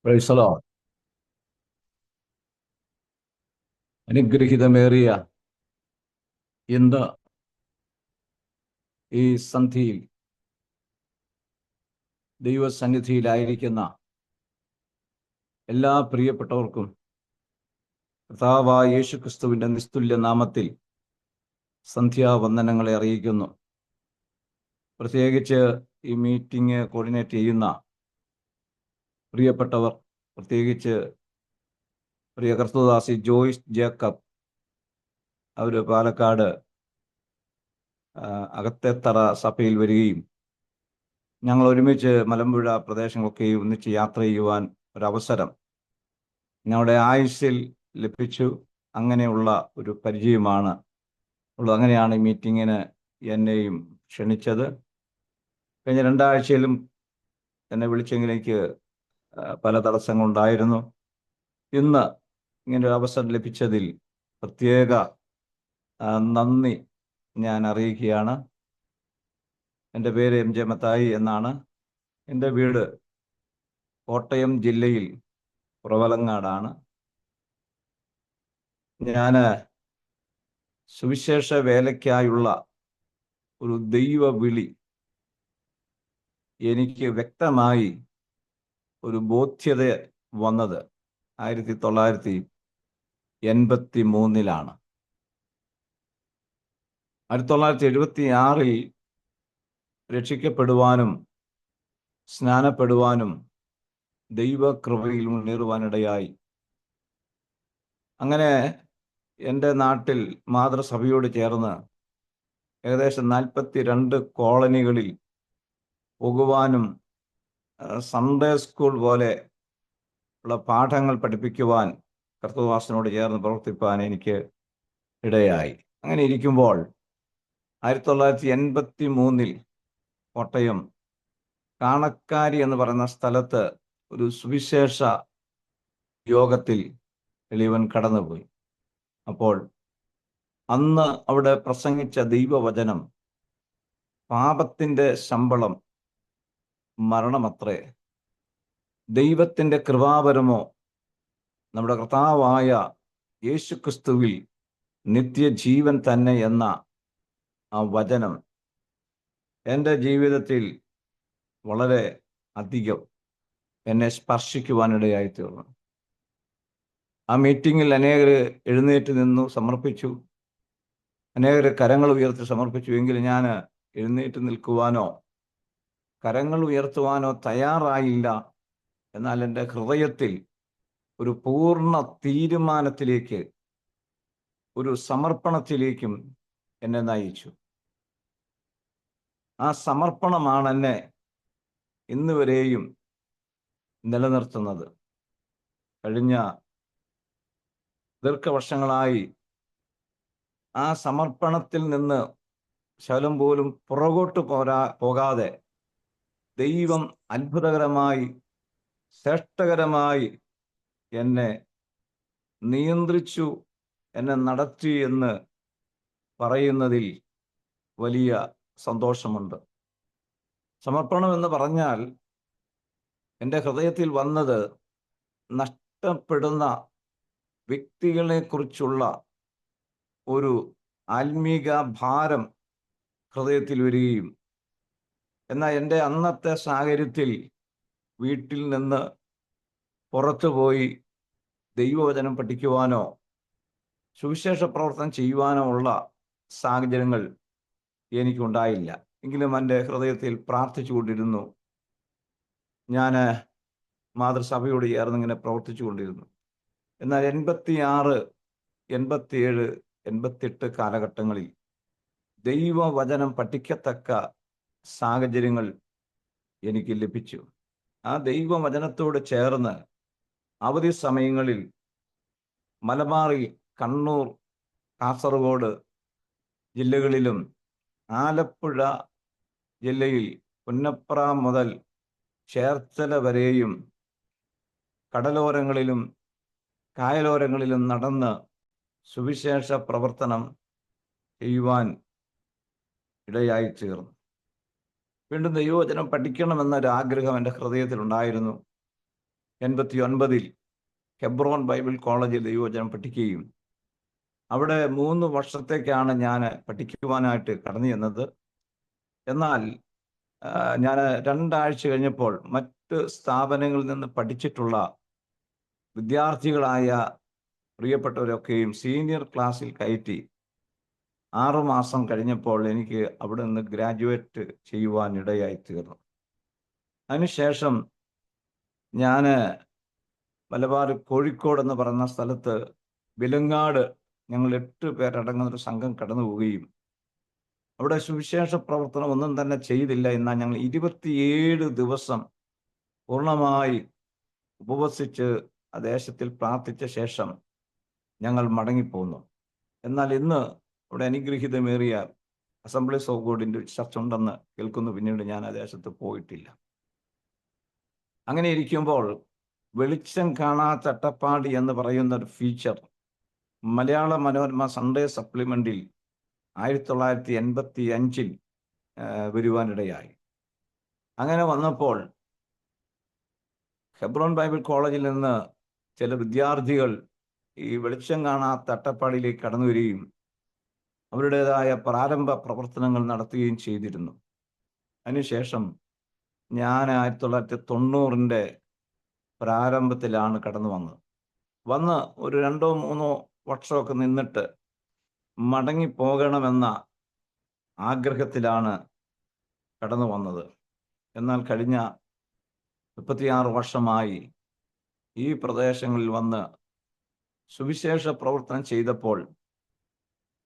Praise the Lord. അനുഗ്രഹീതമേറിയ ഇന്ന് ഈ സന്ധിയിൽ ദൈവസന്നിധിയിലായിരിക്കുന്ന എല്ലാ പ്രിയപ്പെട്ടവർക്കും കർത്താവായ യേശുക്രിസ്തുവിന്റെ നിസ്തുല്യ നാമത്തിൽ സന്ധ്യാവന്ദനങ്ങളെ അറിയിക്കുന്നു. പ്രത്യേകിച്ച് ഈ മീറ്റിംഗ് കോർഡിനേറ്റ് ചെയ്യുന്ന പ്രിയപ്പെട്ടവർ, പ്രത്യേകിച്ച് പ്രിയ കർത്തദാസി ജോയ്സ് ജേക്കബ്, അവർ പാലക്കാട് അകത്തേത്തറ സഭയിൽ വരികയും ഞങ്ങൾ ഒരുമിച്ച് മലമ്പുഴ പ്രദേശങ്ങളൊക്കെ ഒന്നിച്ച് യാത്ര ചെയ്യുവാൻ ഒരവസരം ഞങ്ങളുടെ ആയുസ്സിൽ ലഭിച്ചു. അങ്ങനെയുള്ള ഒരു പരിചയമാണ് ഉള്ളത്. അങ്ങനെയാണ് ഈ മീറ്റിങ്ങിന് എന്നെയും ക്ഷണിച്ചത്. കഴിഞ്ഞ 2 ആഴ്ചയിലും എന്നെ വിളിച്ചെങ്കിൽ എനിക്ക് പല തടസ്സങ്ങളുണ്ടായിരുന്നു. ഇന്ന് ഇങ്ങനെ ഒരു അവസരം ലഭിച്ചതിൽ പ്രത്യേക നന്ദി ഞാൻ അറിയിക്കുകയാണ്. എൻ്റെ പേര് എം ജെ മത്തായി എന്നാണ്. എൻ്റെ വീട് കോട്ടയം ജില്ലയിൽ പുറവലങ്ങാടാണ്. ഞാൻ സുവിശേഷ വേലയ്ക്കായുള്ള ഒരു ദൈവ വിളി എനിക്ക് വ്യക്തമായി ഒരു ബോധ്യത വന്നത് 1983 1976 രക്ഷിക്കപ്പെടുവാനും സ്നാനപ്പെടുവാനും ദൈവകൃപയിൽ മുന്നേറുവാനിടയായി. അങ്ങനെ എൻ്റെ നാട്ടിൽ മാതൃസഭയോട് ചേർന്ന് ഏകദേശം 42 കോളനികളിൽ പോകുവാനും സൺഡേ സ്കൂൾ പോലെ ഉള്ള പാഠങ്ങൾ പഠിപ്പിക്കുവാൻ കർത്തദാസനോട് ചേർന്ന് പ്രവർത്തിപ്പാൻ എനിക്ക് ഇടയായി. അങ്ങനെ ഇരിക്കുമ്പോൾ 1983 കോട്ടയം കാണക്കാരി എന്ന് പറയുന്ന സ്ഥലത്ത് ഒരു സുവിശേഷ യോഗത്തിൽ എളിയവൻ കടന്നുപോയി. അപ്പോൾ അന്ന് അവിടെ പ്രസംഗിച്ച ദൈവവചനം, പാപത്തിൻ്റെ ശമ്പളം മരണമത്രേ, ദൈവത്തിൻ്റെ കൃപാവരമോ നമ്മുടെ കർത്താവായ യേശുക്രിസ്തുവിൽ നിത്യജീവൻ തന്നെ എന്ന ആ വചനം എൻ്റെ ജീവിതത്തിൽ വളരെ അധികം എന്നെ സ്പർശിക്കുവാനിടയായി തീർന്നു. ആ മീറ്റിങ്ങിൽ അനേകർ എഴുന്നേറ്റ് നിന്നു സമർപ്പിച്ചു, അനേകർ കരങ്ങൾ ഉയർത്തി സമർപ്പിച്ചു. എങ്കിലും ഞാൻ എഴുന്നേറ്റ് നിൽക്കുവാനോ കരങ്ങൾ ഉയർത്തുവാനോ തയ്യാറായില്ല. എന്നാൽ എൻ്റെ ഹൃദയത്തിൽ ഒരു പൂർണ്ണ തീരുമാനത്തിലേക്ക്, ഒരു സമർപ്പണത്തിലേക്കും എന്നെ നയിച്ചു. ആ സമർപ്പണമാണ് എന്നെ ഇന്ന് വരെയും നിലനിർത്തുന്നത്. കഴിഞ്ഞ ദീർഘവർഷങ്ങളായി ആ സമർപ്പണത്തിൽ നിന്ന് ശകലം പോലും പുറകോട്ട് പോകാതെ ദൈവം അത്ഭുതകരമായി, ശ്രേഷ്ഠകരമായി എന്നെ നിയന്ത്രിച്ചു, എന്നെ നടത്തി എന്ന് പറയുന്നതിൽ വലിയ സന്തോഷമുണ്ട്. സമർപ്പണം എന്ന് പറഞ്ഞാൽ എൻ്റെ ഹൃദയത്തിൽ വന്നത് നഷ്ടപ്പെടുന്ന വ്യക്തികളെ കുറിച്ചുള്ള ഒരു ആത്മീക ഭാരം ഹൃദയത്തിൽ വരികയും, എന്നാൽ എൻ്റെ അന്നത്തെ സാഹചര്യത്തിൽ വീട്ടിൽ നിന്ന് പുറത്തുപോയി ദൈവവചനം പഠിക്കുവാനോ സുവിശേഷ പ്രവർത്തനം ചെയ്യുവാനോ ഉള്ള സാഹചര്യങ്ങൾ എനിക്കുണ്ടായില്ല. എങ്കിലും എൻ്റെ ഹൃദയത്തിൽ പ്രാർത്ഥിച്ചു കൊണ്ടിരുന്നു. ഞാൻ മാതൃസഭയോട് ചേർന്ന് ഇങ്ങനെ പ്രവർത്തിച്ചു കൊണ്ടിരുന്നു. എന്നാൽ 86, 87, 88 കാലഘട്ടങ്ങളിൽ ദൈവവചനം പഠിക്കത്തക്ക സാഹചര്യങ്ങൾ എനിക്ക് ലഭിച്ചു. ആ ദൈവവചനത്തോട് ചേർന്ന് അവധി സമയങ്ങളിൽ മലബാറിൽ, കണ്ണൂർ, കാസർഗോഡ് ജില്ലകളിലും ആലപ്പുഴ ജില്ലയിൽ പുന്നപ്ര മുതൽ ചേർത്തല വരെയും കടലോരങ്ങളിലും കായലോരങ്ങളിലും നടന്ന് സുവിശേഷ പ്രവർത്തനം ചെയ്യുവാൻ ഇടയായി തീർന്നു. വീണ്ടും ദൈവവചനം പഠിക്കണമെന്നൊരാഗ്രഹം എൻ്റെ ഹൃദയത്തിലുണ്ടായിരുന്നു. 1989 ഹെബ്രോൻ ബൈബിൾ കോളേജിൽ ദൈവവചനം പഠിക്കുകയും അവിടെ 3 വർഷത്തേക്കാണ് ഞാൻ പഠിക്കുവാനായിട്ട് കടന്നു ചെന്നത്. എന്നാൽ ഞാൻ 2 ആഴ്ച കഴിഞ്ഞപ്പോൾ മറ്റ് സ്ഥാപനങ്ങളിൽ നിന്ന് പഠിച്ചിട്ടുള്ള വിദ്യാർത്ഥികളായ പ്രിയപ്പെട്ടവരൊക്കെയും സീനിയർ ക്ലാസ്സിൽ കയറ്റി 6 മാസം കഴിഞ്ഞപ്പോൾ എനിക്ക് അവിടെ നിന്ന് ഗ്രാജുവേറ്റ് ചെയ്യുവാനിടയായി തീർന്നു. അതിനുശേഷം ഞാൻ മലബാർ കോഴിക്കോട് എന്ന് പറയുന്ന സ്ഥലത്ത് വിലങ്ങാട് ഞങ്ങൾ 8 പേരടങ്ങുന്ന ഒരു സംഘം കടന്നു പോവുകയും അവിടെ സുവിശേഷ പ്രവർത്തനം ഒന്നും തന്നെ ചെയ്തില്ല. എന്നാൽ ഞങ്ങൾ 27 ദിവസം പൂർണ്ണമായി ഉപവസിച്ച് ആ ദേശത്തിൽ പ്രാർത്ഥിച്ച ശേഷം ഞങ്ങൾ മടങ്ങിപ്പോന്നു. എന്നാൽ ഇന്ന് അവിടെ അനുഗ്രഹീതമേറിയ അസംബ്ലീസ് ഓഫ് ഗോഡിൻ്റെ ചർച്ച ഉണ്ടെന്ന് കേൾക്കുന്നു. പിന്നീട് ഞാൻ ആ ദേശത്ത് പോയിട്ടില്ല. അങ്ങനെ ഇരിക്കുമ്പോൾ വെളിച്ചം കാണാത്ത അട്ടപ്പാടി എന്ന് പറയുന്ന ഒരു ഫീച്ചർ മലയാള മനോരമ സൺഡേ സപ്ലിമെന്റിൽ 1985 വരുവാനിടയായി. അങ്ങനെ വന്നപ്പോൾ ഹെബ്രോൻ ബൈബിൾ കോളേജിൽ നിന്ന് ചില വിദ്യാർത്ഥികൾ ഈ വെളിച്ചം കാണാത്ത അട്ടപ്പാടിയിലേക്ക് കടന്നു വരികയും അവരുടേതായ പ്രാരംഭ പ്രവർത്തനങ്ങൾ നടത്തുകയും ചെയ്തിരുന്നു. അതിനുശേഷം ഞാൻ 1990 പ്രാരംഭത്തിലാണ് കടന്നു വന്ന് ഒരു 2-3 വർഷമൊക്കെ നിന്നിട്ട് മടങ്ങിപ്പോകണമെന്ന ആഗ്രഹത്തിലാണ് കടന്നു വന്നത്. എന്നാൽ കഴിഞ്ഞ 36 വർഷമായി ഈ പ്രദേശങ്ങളിൽ വന്ന് സുവിശേഷ പ്രവർത്തനം ചെയ്തപ്പോൾ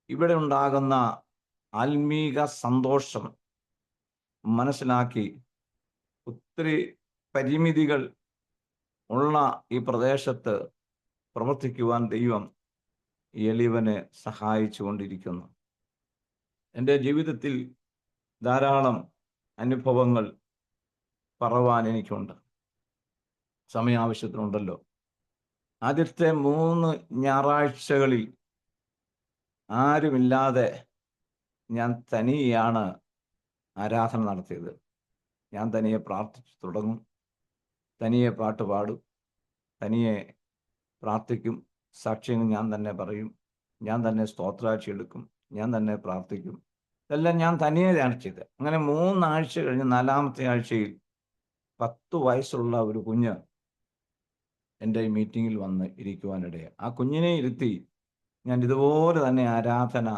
ഇവിടെ ഉണ്ടാകുന്ന ആത്മീക സന്തോഷം മനസ്സിലാക്കി ഒത്തിരി പരിമിതികൾ ഉള്ള ഈ പ്രദേശത്ത് പ്രവർത്തിക്കുവാൻ ദൈവം എളിയവനെ സഹായിച്ചു കൊണ്ടിരിക്കുന്നു. എൻ്റെ ജീവിതത്തിൽ ധാരാളം അനുഭവങ്ങൾ പറവാൻ എനിക്കുണ്ട്. സമയാവശ്യത്തിനുണ്ടല്ലോ. ആദ്യത്തെ 3 ഞായറാഴ്ചകളിൽ ആരുമില്ലാതെ ഞാൻ തനിയാണ് ആരാധന നടത്തിയത്. ഞാൻ തനിയെ പ്രാർത്ഥിച്ചു തുടങ്ങും, തനിയെ പാട്ട് പാടും, തനിയെ പ്രാർത്ഥിക്കും, സാക്ഷ്യങ്ങൾ ഞാൻ തന്നെ പറയും, ഞാൻ തന്നെ സ്തോത്രാഴ്ച എടുക്കും, ഞാൻ തന്നെ പ്രാർത്ഥിക്കും. ഇതെല്ലാം ഞാൻ തനിയെയാണ് ചെയ്തത്. അങ്ങനെ 3 ആഴ്ച കഴിഞ്ഞ് 4-ാമത്തെ ആഴ്ചയിൽ 10 വയസ്സുള്ള ഒരു കുഞ്ഞ് എൻ്റെ ഈ മീറ്റിങ്ങിൽ വന്ന് ഇരിക്കുവാനിടയായി. ആ കുഞ്ഞിനെ ഇരുത്തി ഞാൻ ഇതുപോലെ തന്നെ ആരാധന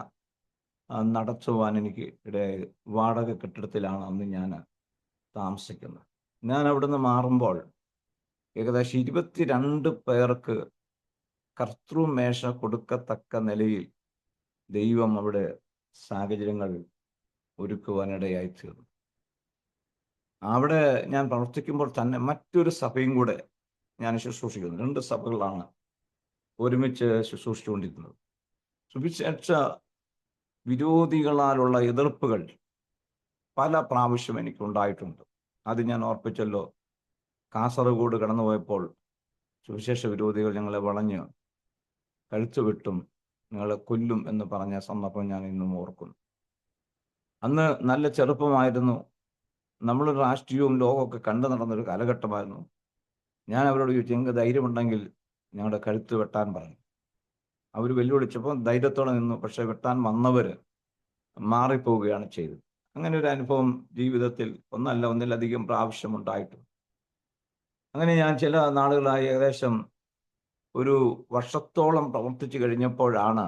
നടത്തുവാൻ എനിക്ക് ഇടയായി. വാടക കെട്ടിടത്തിലാണ് അന്ന് ഞാൻ താമസിക്കുന്നത്. ഞാൻ അവിടുന്ന് മാറുമ്പോൾ ഏകദേശം 22 പേർക്ക് കർത്തൃമേശ കൊടുക്കത്തക്ക നിലയിൽ ദൈവം അവിടെ സാഹചര്യങ്ങൾ ഒരുക്കുവാനിടയായി തീർന്നു. അവിടെ ഞാൻ പ്രവർത്തിക്കുമ്പോൾ തന്നെ മറ്റൊരു സഭയും കൂടെ ഞാൻ ശുശ്രൂഷിക്കുന്നു. 2 സഭകളാണ് ഒരുമിച്ച് ശുശ്രൂഷിച്ചുകൊണ്ടിരുന്നത്. സുവിശേഷ വിരോധികളാലുള്ള എതിർപ്പുകൾ പല പ്രാവശ്യം എനിക്കുണ്ടായിട്ടുണ്ട്. അത് ഞാൻ ഓർപ്പിച്ചല്ലോ. കാസർഗോഡ് കടന്നുപോയപ്പോൾ സുവിശേഷ വിരോധികൾ ഞങ്ങളെ വളഞ്ഞ് കഴുത്തു വെട്ടും, ഞങ്ങളെ കൊല്ലും എന്ന് പറഞ്ഞ സന്ദർഭം ഞാൻ ഇന്നും ഓർക്കുന്നു. അന്ന് നല്ല ചെറുപ്പമായിരുന്നു. നമ്മൾ രാഷ്ട്രീയവും ലോകമൊക്കെ കണ്ടു നടന്നൊരു കാലഘട്ടമായിരുന്നു. ഞാൻ അവരോട് ചോദിച്ചു, ഞങ്ങൾക്ക് ധൈര്യമുണ്ടെങ്കിൽ ഞങ്ങളുടെ കഴുത്ത് വെട്ടാൻ പറഞ്ഞു. അവർ വെല്ലുവിളിച്ചപ്പോൾ ധൈര്യത്തോടെ നിന്നു. പക്ഷെ വെട്ടാൻ വന്നവർ മാറിപ്പോവുകയാണ് ചെയ്തത്. അങ്ങനെ ഒരു അനുഭവം ജീവിതത്തിൽ ഒന്നിലധികം പ്രാവശ്യം ഉണ്ടായിട്ടുണ്ട്. അങ്ങനെ ഞാൻ ചില നാളുകളായി ഏകദേശം ഒരു വർഷത്തോളം പ്രവർത്തിച്ചു കഴിഞ്ഞപ്പോഴാണ്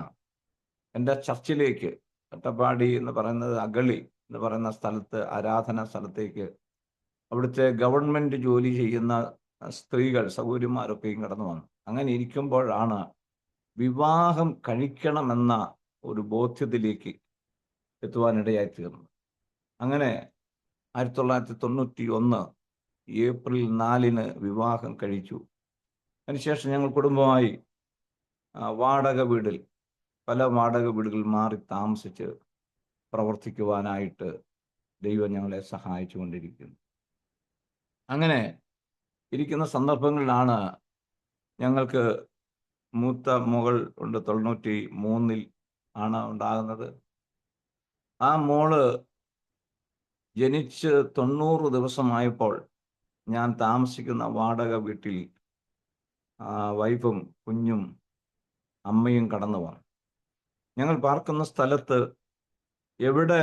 എൻ്റെ ചർച്ചിലേക്ക്, അട്ടപ്പാടി എന്ന് പറയുന്നത് അഗളി എന്ന് പറയുന്ന സ്ഥലത്ത്, ആരാധന സ്ഥലത്തേക്ക് അവിടുത്തെ ഗവൺമെൻറ് ജോലി ചെയ്യുന്ന സ്ത്രീകൾ സഹോദരിമാരൊക്കെയും കടന്നു വന്നു. അങ്ങനെ ഇരിക്കുമ്പോഴാണ് വിവാഹം കഴിക്കണമെന്ന ഒരു ബോധ്യത്തിലേക്ക് എത്തുവാനിടയായി തീർന്നു. അങ്ങനെ 1991 ഏപ്രിൽ 4 വിവാഹം കഴിച്ചു. അതിനുശേഷം ഞങ്ങൾ കുടുംബമായി വാടക വീടിൽ, പല വാടക വീടുകളിൽ മാറി താമസിച്ച് പ്രവർത്തിക്കുവാനായിട്ട് ദൈവം ഞങ്ങളെ സഹായിച്ചു കൊണ്ടിരിക്കുന്നു. അങ്ങനെ ഇരിക്കുന്ന സന്ദർഭങ്ങളിലാണ് ഞങ്ങൾക്ക് മൂത്ത മകൾ ഉണ്ട്. 93 ആണ് ഉണ്ടാകുന്നത്. ആ മോള് ജനിച്ച് 90 ദിവസമായപ്പോൾ ഞാൻ താമസിക്കുന്ന വാടക വീട്ടിൽ വൈഫും കുഞ്ഞും അമ്മയും കടന്നു വന്നു. ഞങ്ങൾ പാർക്കുന്ന സ്ഥലത്ത് എവിടെ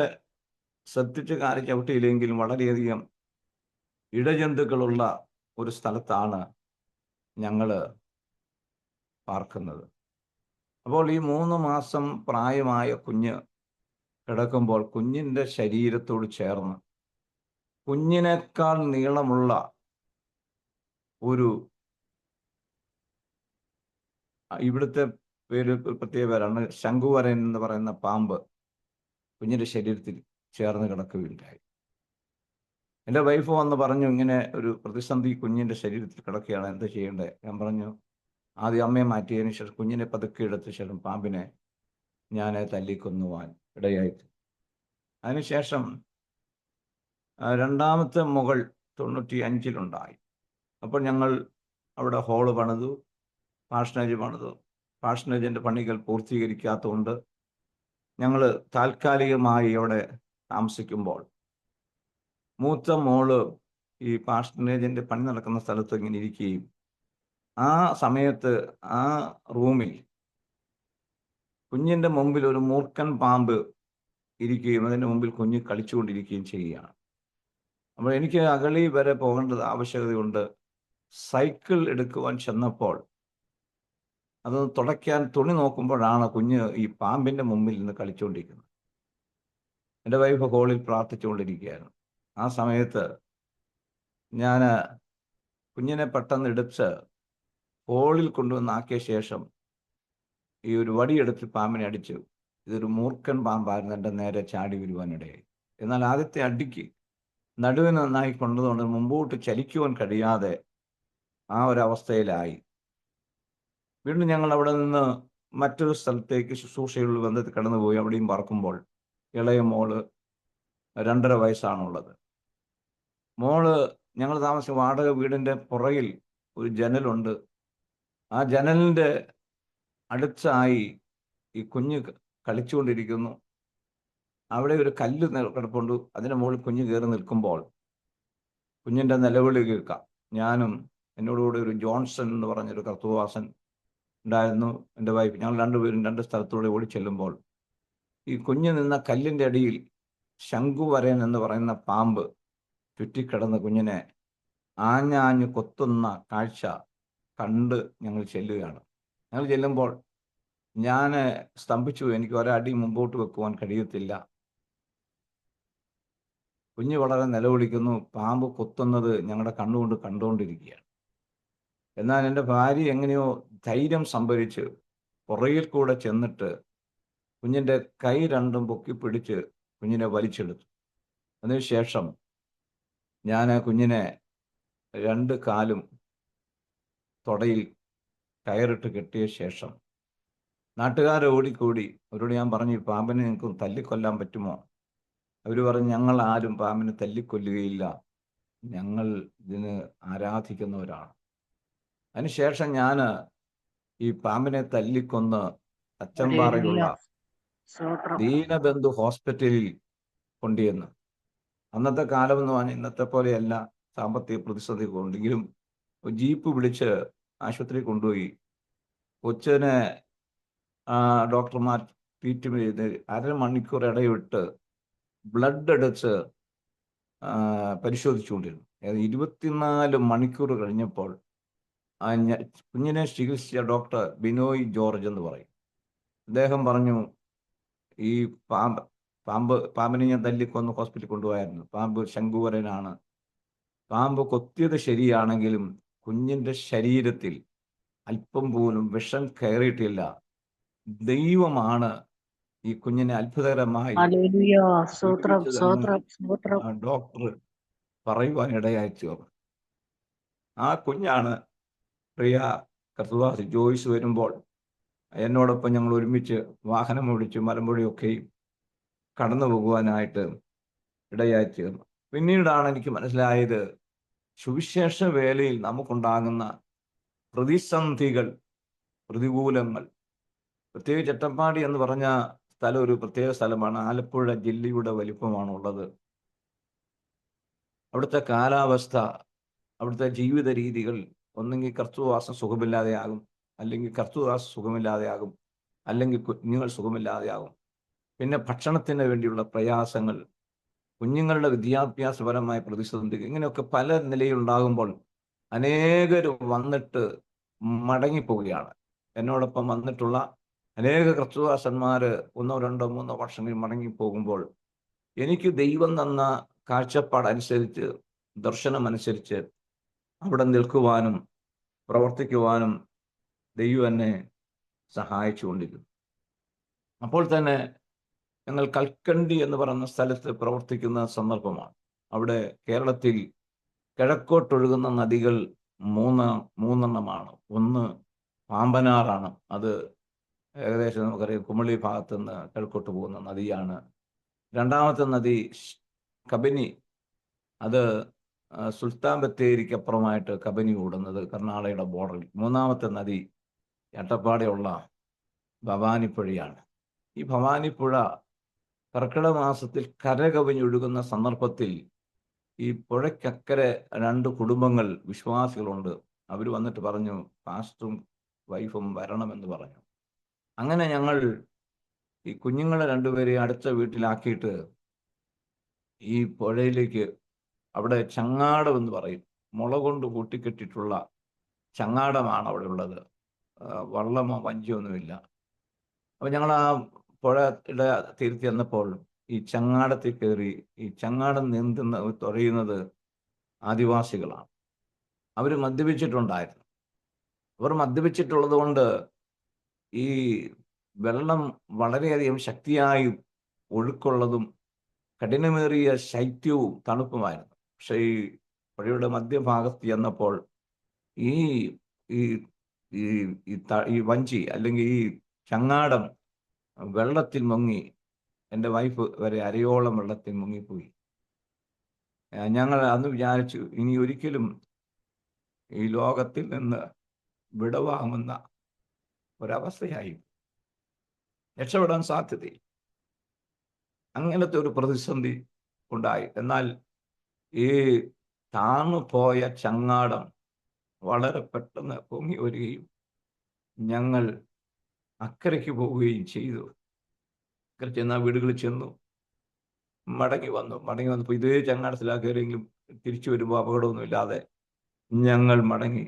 ശ്രദ്ധിച്ച് കാല് ചവിട്ടിയില്ലെങ്കിലും വളരെയധികം ഇഴജന്തുക്കളുള്ള ഒരു സ്ഥലത്താണ് ഞങ്ങൾ പാർക്കുന്നത്. അപ്പോൾ ഈ 3 മാസം പ്രായമായ കുഞ്ഞ് കിടക്കുമ്പോൾ കുഞ്ഞിൻ്റെ ശരീരത്തോട് ചേർന്ന് കുഞ്ഞിനേക്കാൾ നീളമുള്ള ഒരു ഇവിടുത്തെ പേര് പ്രത്യേക പേരാണ്, ശംഖുവരൻ എന്ന് പറയുന്ന പാമ്പ് കുഞ്ഞിൻ്റെ ശരീരത്തിൽ ചേർന്ന് കിടക്കുകയുണ്ടായി. എൻ്റെ വൈഫ് വന്ന് പറഞ്ഞു, ഇങ്ങനെ ഒരു പ്രതിസന്ധി കുഞ്ഞിൻ്റെ ശരീരത്തിൽ കിടക്കുകയാണ്, എന്താ ചെയ്യേണ്ടത്? ഞാൻ പറഞ്ഞു, ആദ്യം അമ്മയെ മാറ്റിയതിന് ശേഷം കുഞ്ഞിനെ പതുക്കെ എടുത്ത ശേഷം പാമ്പിനെ ഞാൻ തല്ലിക്കൊന്നുവാൻ ഇടയായിട്ട്. അതിനുശേഷം രണ്ടാമത്തെ മുകൾ 95-ലുണ്ടായി. അപ്പോൾ ഞങ്ങൾ അവിടെ ഹോള് പണിതു, പാർഷനേജ് പണിതു. പാർഷനേജിൻ്റെ പണികൾ പൂർത്തീകരിക്കാത്തതുകൊണ്ട് ഞങ്ങൾ താൽക്കാലികമായി അവിടെ താമസിക്കുമ്പോൾ മൂത്ത മോള് ഈ പാർഷനേജിൻ്റെ പണി നടക്കുന്ന സ്ഥലത്ത് ഇങ്ങനെ ഇരിക്കുകയും ആ സമയത്ത് ആ റൂമിൽ കുഞ്ഞിൻ്റെ മുമ്പിൽ ഒരു മൂർഖൻ പാമ്പ് ഇരിക്കുകയും അതിൻ്റെ മുമ്പിൽ കുഞ്ഞ് കളിച്ചുകൊണ്ടിരിക്കുകയും ചെയ്യുകയാണ്. അപ്പോൾ എനിക്ക് അഗളി വരെ പോകേണ്ടത് ആവശ്യകതയുണ്ട്. സൈക്കിൾ എടുക്കുവാൻ ചെന്നപ്പോൾ അത് തുടയ്ക്കാൻ തുണി നോക്കുമ്പോഴാണ് കുഞ്ഞ് ഈ പാമ്പിൻ്റെ മുമ്പിൽ നിന്ന് കളിച്ചുകൊണ്ടിരിക്കുന്നത്. എൻ്റെ വൈഫ് ഹോളിൽ പ്രാർത്ഥിച്ചുകൊണ്ടിരിക്കുകയായിരുന്നു. ആ സമയത്ത് ഞാൻ കുഞ്ഞിനെ പെട്ടെന്ന് എടുത്ത് ഹോളിൽ കൊണ്ടുവന്നാക്കിയ ശേഷം ഈ ഒരു വടിയെടുത്ത് പാമ്പിനെ അടിച്ചു. ഇതൊരു മൂർഖൻ പാമ്പായിരുന്നു, എൻ്റെ നേരെ ചാടി വരുവാനിടയായി. എന്നാൽ ആദ്യത്തെ അടിക്ക് നടുവിന് നന്നായി കൊണ്ടതുകൊണ്ട് മുമ്പോട്ട് ചലിക്കുവാൻ കഴിയാതെ ആ ഒരവസ്ഥയിലായി. വീണ്ടും ഞങ്ങൾ അവിടെ നിന്ന് മറ്റൊരു സ്ഥലത്തേക്ക് ശുശ്രൂഷയുള്ള ബന്ധത്തിൽ കടന്നുപോയി. അവിടെയും പറക്കുമ്പോൾ ഇളയ മോള് 2.5 വയസ്സാണുള്ളത്. മോള് ഞങ്ങൾ താമസിച്ച വാടക വീടിൻ്റെ പുറകിൽ ഒരു ജനലുണ്ട്. ആ ജനലിൻ്റെ അടുത്തായി ഈ കുഞ്ഞ് കളിച്ചുകൊണ്ടിരിക്കുന്നു. അവിടെ ഒരു കല്ല് കിടപ്പുണ്ട്. അതിൻ്റെ മുകളിൽ കുഞ്ഞ് കയറി നിൽക്കുമ്പോൾ കുഞ്ഞിൻ്റെ നിലവിളി കേൾക്കാം. ഞാനും എന്നോടുകൂടെ ഒരു ജോൺസൺ എന്ന് പറഞ്ഞൊരു കർത്തവാസൻ ഉണ്ടായിരുന്നു, എൻ്റെ വൈഫ്. ഞങ്ങൾ രണ്ടുപേരും 2 സ്ഥലത്തൂടെ ഓടി ചെല്ലുമ്പോൾ ഈ കുഞ്ഞ് നിന്ന കല്ലിൻ്റെ അടിയിൽ ശംഖുവരൻ എന്ന് പറയുന്ന പാമ്പ് ചുറ്റിക്കിടന്ന് കുഞ്ഞിനെ ആഞ്ഞാഞ്ഞ് കൊത്തുന്ന കാഴ്ച കണ്ട് ഞങ്ങൾ ചെല്ലുകയാണ്. ഞങ്ങൾ ചെല്ലുമ്പോൾ ഞാൻ സ്തംഭിച്ചു. എനിക്ക് ഒരടി മുമ്പോട്ട് വെക്കുവാൻ കഴിയത്തില്ല. കുഞ്ഞ് വളരെ നിലവിളിക്കുന്നു. പാമ്പ് കൊത്തുന്നത് ഞങ്ങളുടെ കണ്ണുകൊണ്ട് കണ്ടുകൊണ്ടിരിക്കുകയാണ്. എന്നാൽ എൻ്റെ ഭാര്യ എങ്ങനെയോ ധൈര്യം സംഭരിച്ച് പുറകിൽ കൂടെ ചെന്നിട്ട് കുഞ്ഞിൻ്റെ കൈ രണ്ടും പൊക്കിപ്പിടിച്ച് കുഞ്ഞിനെ വലിച്ചെടുത്തു. അതിനുശേഷം ഞാൻ കുഞ്ഞിനെ 2 കാലും തൊടയിൽ കയറിട്ട് കെട്ടിയ ശേഷം നാട്ടുകാരെ ഓടിക്കൂടി. അവരോട് ഞാൻ പറഞ്ഞു, ഈ പാമ്പിനെ നിങ്ങൾക്ക് തല്ലിക്കൊല്ലാൻ പറ്റുമോ? അവർ പറഞ്ഞു, ഞങ്ങൾ ആരും പാമ്പിനെ തല്ലിക്കൊല്ലുകയില്ല, ഞങ്ങൾ ഇതിന് ആരാധിക്കുന്നവരാണ്. അതിനുശേഷം ഞാൻ ഈ പാമ്പിനെ തല്ലിക്കൊന്ന് അച്ചൻപാറയുള്ള ദീനബന്ധു ഹോസ്പിറ്റലിൽ കൊണ്ടുവന്നു. അന്നത്തെ കാലം എന്ന് പറഞ്ഞാൽ ഇന്നത്തെ പോലെയല്ല, സാമ്പത്തിക പ്രതിസന്ധി കൊണ്ടെങ്കിലും ജീപ്പ് വിളിച്ച് ആശുപത്രിയിൽ കൊണ്ടുപോയി. കൊച്ചിനെ ഡോക്ടർമാർ ട്രീറ്റ്മെൻറ്റ് ചെയ്ത് 1/2 മണിക്കൂർ ഇടവിട്ട് ബ്ലഡ് എടുത്ത് പരിശോധിച്ചുകൊണ്ടിരുന്നു. 24 മണിക്കൂർ കഴിഞ്ഞപ്പോൾ കുഞ്ഞിനെ ചികിത്സിച്ച ഡോക്ടർ ബിനോയ് ജോർജ് എന്ന് പറയും. അദ്ദേഹം പറഞ്ഞു, ഈ പാമ്പിനെ ഞാൻ തല്ലിക്കൊന്ന് ഹോസ്പിറ്റലിൽ കൊണ്ടുപോയായിരുന്നു. പാമ്പ് ശംഖുവരനാണ്. പാമ്പ് കൊത്തിയത് ശരിയാണെങ്കിലും കുഞ്ഞിൻ്റെ ശരീരത്തിൽ അല്പം പോലും വിഷം കയറിയിട്ടില്ല. ദൈവമാണ് ഈ കുഞ്ഞിനെ അത്ഭുതകരമായി ഡോക്ടർ പറയുവാനിടയായി തീർന്നു. ആ കുഞ്ഞാണ് പ്രിയ കർത്തദാസ് ജോയ്സ് വരുമ്പോൾ എന്നോടൊപ്പം ഞങ്ങൾ ഒരുമിച്ച് വാഹനം ഓടിച്ച് മലമ്പുഴയൊക്കെയും കടന്നു പോകുവാനായിട്ട് ഇടയായി തീർന്നു. പിന്നീടാണ് എനിക്ക് മനസ്സിലായത്, സുവിശേഷ വേലയിൽ നമുക്കുണ്ടാകുന്ന പ്രതിസന്ധികൾ, പ്രതികൂലങ്ങൾ, പ്രത്യേകിച്ച് അട്ടപ്പാടി എന്ന് പറഞ്ഞ സ്ഥലം ഒരു പ്രത്യേക സ്ഥലമാണ്. ആലപ്പുഴ ജില്ലയുടെ വലിപ്പമാണുള്ളത്. അവിടുത്തെ കാലാവസ്ഥ അവിടുത്തെ ജീവിത രീതികൾ ഒന്നെങ്കിൽ കർത്തൃവാസം സുഖമില്ലാതെയാകും, അല്ലെങ്കിൽ കർത്തൃവാസം സുഖമില്ലാതെയാകും, അല്ലെങ്കിൽ കുഞ്ഞുങ്ങൾ സുഖമില്ലാതെയാകും. പിന്നെ ഭക്ഷണത്തിന് വേണ്ടിയുള്ള പ്രയാസങ്ങൾ, കുഞ്ഞുങ്ങളുടെ വിദ്യാഭ്യാസപരമായ പ്രതിസന്ധി, ഇങ്ങനെയൊക്കെ പല നിലയിലുണ്ടാകുമ്പോൾ അനേകരും വന്നിട്ട് മടങ്ങിപ്പോവുകയാണ്. എന്നോടൊപ്പം വന്നിട്ടുള്ള അനേക കർത്തൃദാസന്മാർ 1, 2, 3 വർഷങ്ങളിൽ മടങ്ങിപ്പോകുമ്പോൾ എനിക്ക് ദൈവം തന്ന കാഴ്ചപ്പാടനുസരിച്ച്, ദർശനമനുസരിച്ച് അവിടെ നിൽക്കുവാനും പ്രവർത്തിക്കുവാനും ദൈവം എന്നെ സഹായിച്ചുകൊണ്ടിരുന്നു. അപ്പോൾ തന്നെ ഞങ്ങൾ കൽക്കണ്ടി എന്ന് പറയുന്ന സ്ഥലത്ത് പ്രവർത്തിക്കുന്ന സന്ദർഭമാണ്. അവിടെ കേരളത്തിൽ കിഴക്കോട്ടൊഴുകുന്ന നദികൾ മൂന്നെണ്ണമാണ്. ഒന്ന് പാമ്പനാറാണ്. അത് ഏകദേശം നമുക്കറിയാം കുമളി ഭാഗത്ത് നിന്ന് കിഴക്കോട്ട് പോകുന്ന നദിയാണ്. രണ്ടാമത്തെ നദി കബനി, അത് സുൽത്താൻ ബത്തേരിക്കപ്പുറമായിട്ട് കബനി ഓടുന്നത് കർണാടകയുടെ ബോർഡറിൽ. മൂന്നാമത്തെ നദി എട്ടപ്പാടെയുള്ള ഭവാനിപ്പുഴയാണ്. ഈ ഭവാനിപ്പുഴ കർക്കിടക മാസത്തിൽ കരകവിഞ്ഞൊഴുകുന്ന സന്ദർഭത്തിൽ ഈ പുഴയ്ക്കക്കരെ 2 കുടുംബങ്ങൾ വിശ്വാസികളുണ്ട്. അവർ വന്നിട്ട് പറഞ്ഞു, പാസ്റ്ററും വൈഫും വരണമെന്ന് പറഞ്ഞു. അങ്ങനെ ഞങ്ങൾ ഈ കുഞ്ഞുങ്ങളെ 2 പേരെ അടുത്ത വീട്ടിലാക്കിയിട്ട് ഈ പുഴയിലേക്ക്, അവിടെ ചങ്ങാടം എന്ന് പറയും, മുള കൊണ്ട് കൂട്ടിക്കെട്ടിയിട്ടുള്ള ചങ്ങാടമാണ് അവിടെ ഉള്ളത്. വള്ളമോ വഞ്ചിയോ ഒന്നുമില്ല. അപ്പം ഞങ്ങൾ ആ പുഴയുടെ തീരത്ത് ചെന്നപ്പോൾ ഈ ചങ്ങാടത്തിൽ കയറി. ഈ ചങ്ങാടം തുഴയുന്നത് ആദിവാസികളാണ്. അവർ മദ്യപിച്ചിട്ടുണ്ടായിരുന്നു. അവർ മദ്യപിച്ചിട്ടുള്ളത് കൊണ്ട് ഈ വെള്ളം വളരെയധികം ശക്തിയായി ഒഴുക്കുള്ളതും കഠിനമേറിയ ശൈത്യവും തണുപ്പുമായിരുന്നു. പക്ഷേ ഈ പുഴയുടെ മധ്യഭാഗത്ത് ചെന്നപ്പോൾ ഈ ഈ ഈ വഞ്ചി അല്ലെങ്കിൽ ഈ ചങ്ങാടം വെള്ളത്തിൽ മുങ്ങി. എൻ്റെ വൈഫ് വരെ അരയോളം വെള്ളത്തിൽ മുങ്ങിപ്പോയി. ഞങ്ങൾ അന്ന് വിചാരിച്ചു, ഇനി ഒരിക്കലും ഈ ലോകത്തിൽ നിന്ന് വിടവാങ്ങുന്ന ഒരവസ്ഥയായി, രക്ഷപ്പെടാൻ സാധ്യതയില്ല. അങ്ങനത്തെ ഒരു പ്രതിസന്ധി ഉണ്ടായി. എന്നാൽ ഈ താണു പോയ ചങ്ങാടം വളരെ പെട്ടെന്ന് പൊങ്ങി വരികയും ഞങ്ങൾ അക്കരയ്ക്ക് പോവുകയും ചെയ്തു. അക്കരെ ചെന്ന വീടുകളിൽ ചെന്നു, മടങ്ങി വന്നപ്പോൾ ഇതേ ചങ്ങാടത്തിലാക്കിയെങ്കിലും തിരിച്ചു വരുമ്പോൾ അപകടമൊന്നുമില്ലാതെ ഞങ്ങൾ മടങ്ങി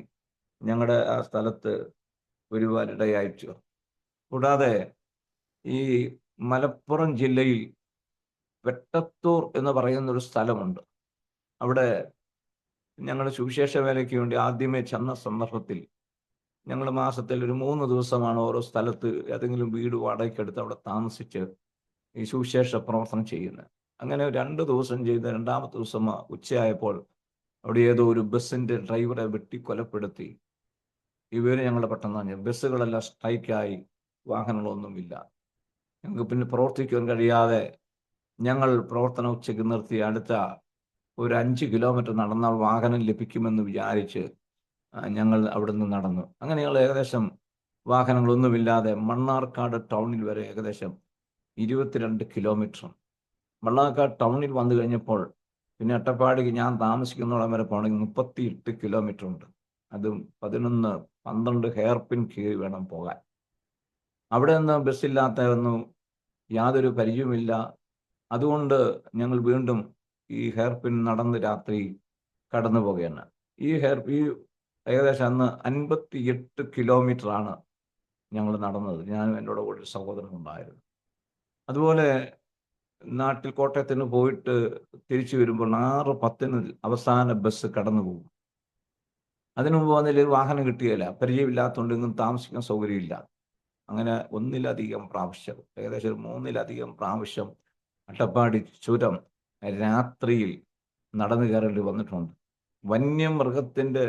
ഞങ്ങളുടെ ആ സ്ഥലത്ത് വരുവാനിടയായിച്ചു. കൂടാതെ ഈ മലപ്പുറം ജില്ലയിൽ വെട്ടത്തൂർ എന്ന് പറയുന്നൊരു സ്ഥലമുണ്ട്. അവിടെ ഞങ്ങൾ സുവിശേഷ വേലയ്ക്ക് വേണ്ടി ആദ്യമേ ചെന്ന സന്ദർഭത്തിൽ ഞങ്ങൾ മാസത്തിൽ ഒരു 3 ദിവസമാണ് ഓരോ സ്ഥലത്ത് ഏതെങ്കിലും വീട് വാടകയ്ക്കെടുത്ത് അവിടെ താമസിച്ച് ഈ സുവിശേഷ പ്രവർത്തനം ചെയ്യുന്നത്. അങ്ങനെ 2 ദിവസം ചെയ്ത് 2ാമത്തെ ദിവസം ഉച്ചയായപ്പോൾ അവിടെ ഏതോ ഒരു ബസ്സിൻ്റെ ഡ്രൈവറെ വെട്ടി കൊലപ്പെടുത്തി. ഇവർ ഞങ്ങളെ പെട്ടെന്ന് ബസ്സുകളെല്ലാം സ്ട്രൈക്കായി, വാഹനങ്ങളൊന്നുമില്ല. ഞങ്ങൾക്ക് പിന്നെ പ്രവർത്തിക്കാൻ കഴിയാതെ ഞങ്ങൾ പ്രവർത്തനം ഉച്ചയ്ക്ക് നിർത്തി. അടുത്ത ഒരു 5 കിലോമീറ്റർ നടന്നാൽ വാഹനം ലഭിക്കുമെന്ന് വിചാരിച്ച് ഞങ്ങൾ അവിടെ നിന്ന് നടന്നു. അങ്ങനെ ഞങ്ങൾ ഏകദേശം വാഹനങ്ങളൊന്നുമില്ലാതെ മണ്ണാർക്കാട് ടൗണിൽ വരെ ഏകദേശം 22 കിലോമീറ്റർ. മണ്ണാർക്കാട് ടൗണിൽ വന്നു കഴിഞ്ഞപ്പോൾ പിന്നെ അട്ടപ്പാടിക്ക് ഞാൻ താമസിക്കുന്നിടം വരെ പോകണമെങ്കിൽ 38 കിലോമീറ്റർ ഉണ്ട്. അതും 11, 12 ഹെയർപിൻ കീറി വേണം പോകാൻ. അവിടെ നിന്ന് ബസ്സില്ലാത്തതൊന്നും യാതൊരു പരിചയമില്ല. അതുകൊണ്ട് ഞങ്ങൾ വീണ്ടും ഈ ഹെയർപിൻ നടന്ന് രാത്രി കടന്നു പോകുകയാണ്. ഈ ഏകദേശം അന്ന് 58 കിലോമീറ്ററാണ് ഞങ്ങൾ നടന്നത്. ഞാനും എൻ്റെ കൂടെ ഒരു സഹോദരൻ ഉണ്ടായിരുന്നു. അതുപോലെ നാട്ടിൽ കോട്ടയത്തിന് പോയിട്ട് തിരിച്ചു വരുമ്പോൾ 6:10 അവസാന ബസ് കടന്നു പോകും. അതിനു മുമ്പ് വന്നില്ലെങ്കിൽ വാഹനം കിട്ടുകയില്ല. പരിചയമില്ലാത്തതുകൊണ്ട് ഇന്നും താമസിക്കാൻ സൗകര്യമില്ല. അങ്ങനെ 1-ലധികം പ്രാവശ്യം, ഏകദേശം 3-ലധികം പ്രാവശ്യം അട്ടപ്പാടി ചുരം രാത്രിയിൽ നടന്നു കയറേണ്ടി വന്നിട്ടുണ്ട്. വന്യമൃഗത്തിൻ്റെ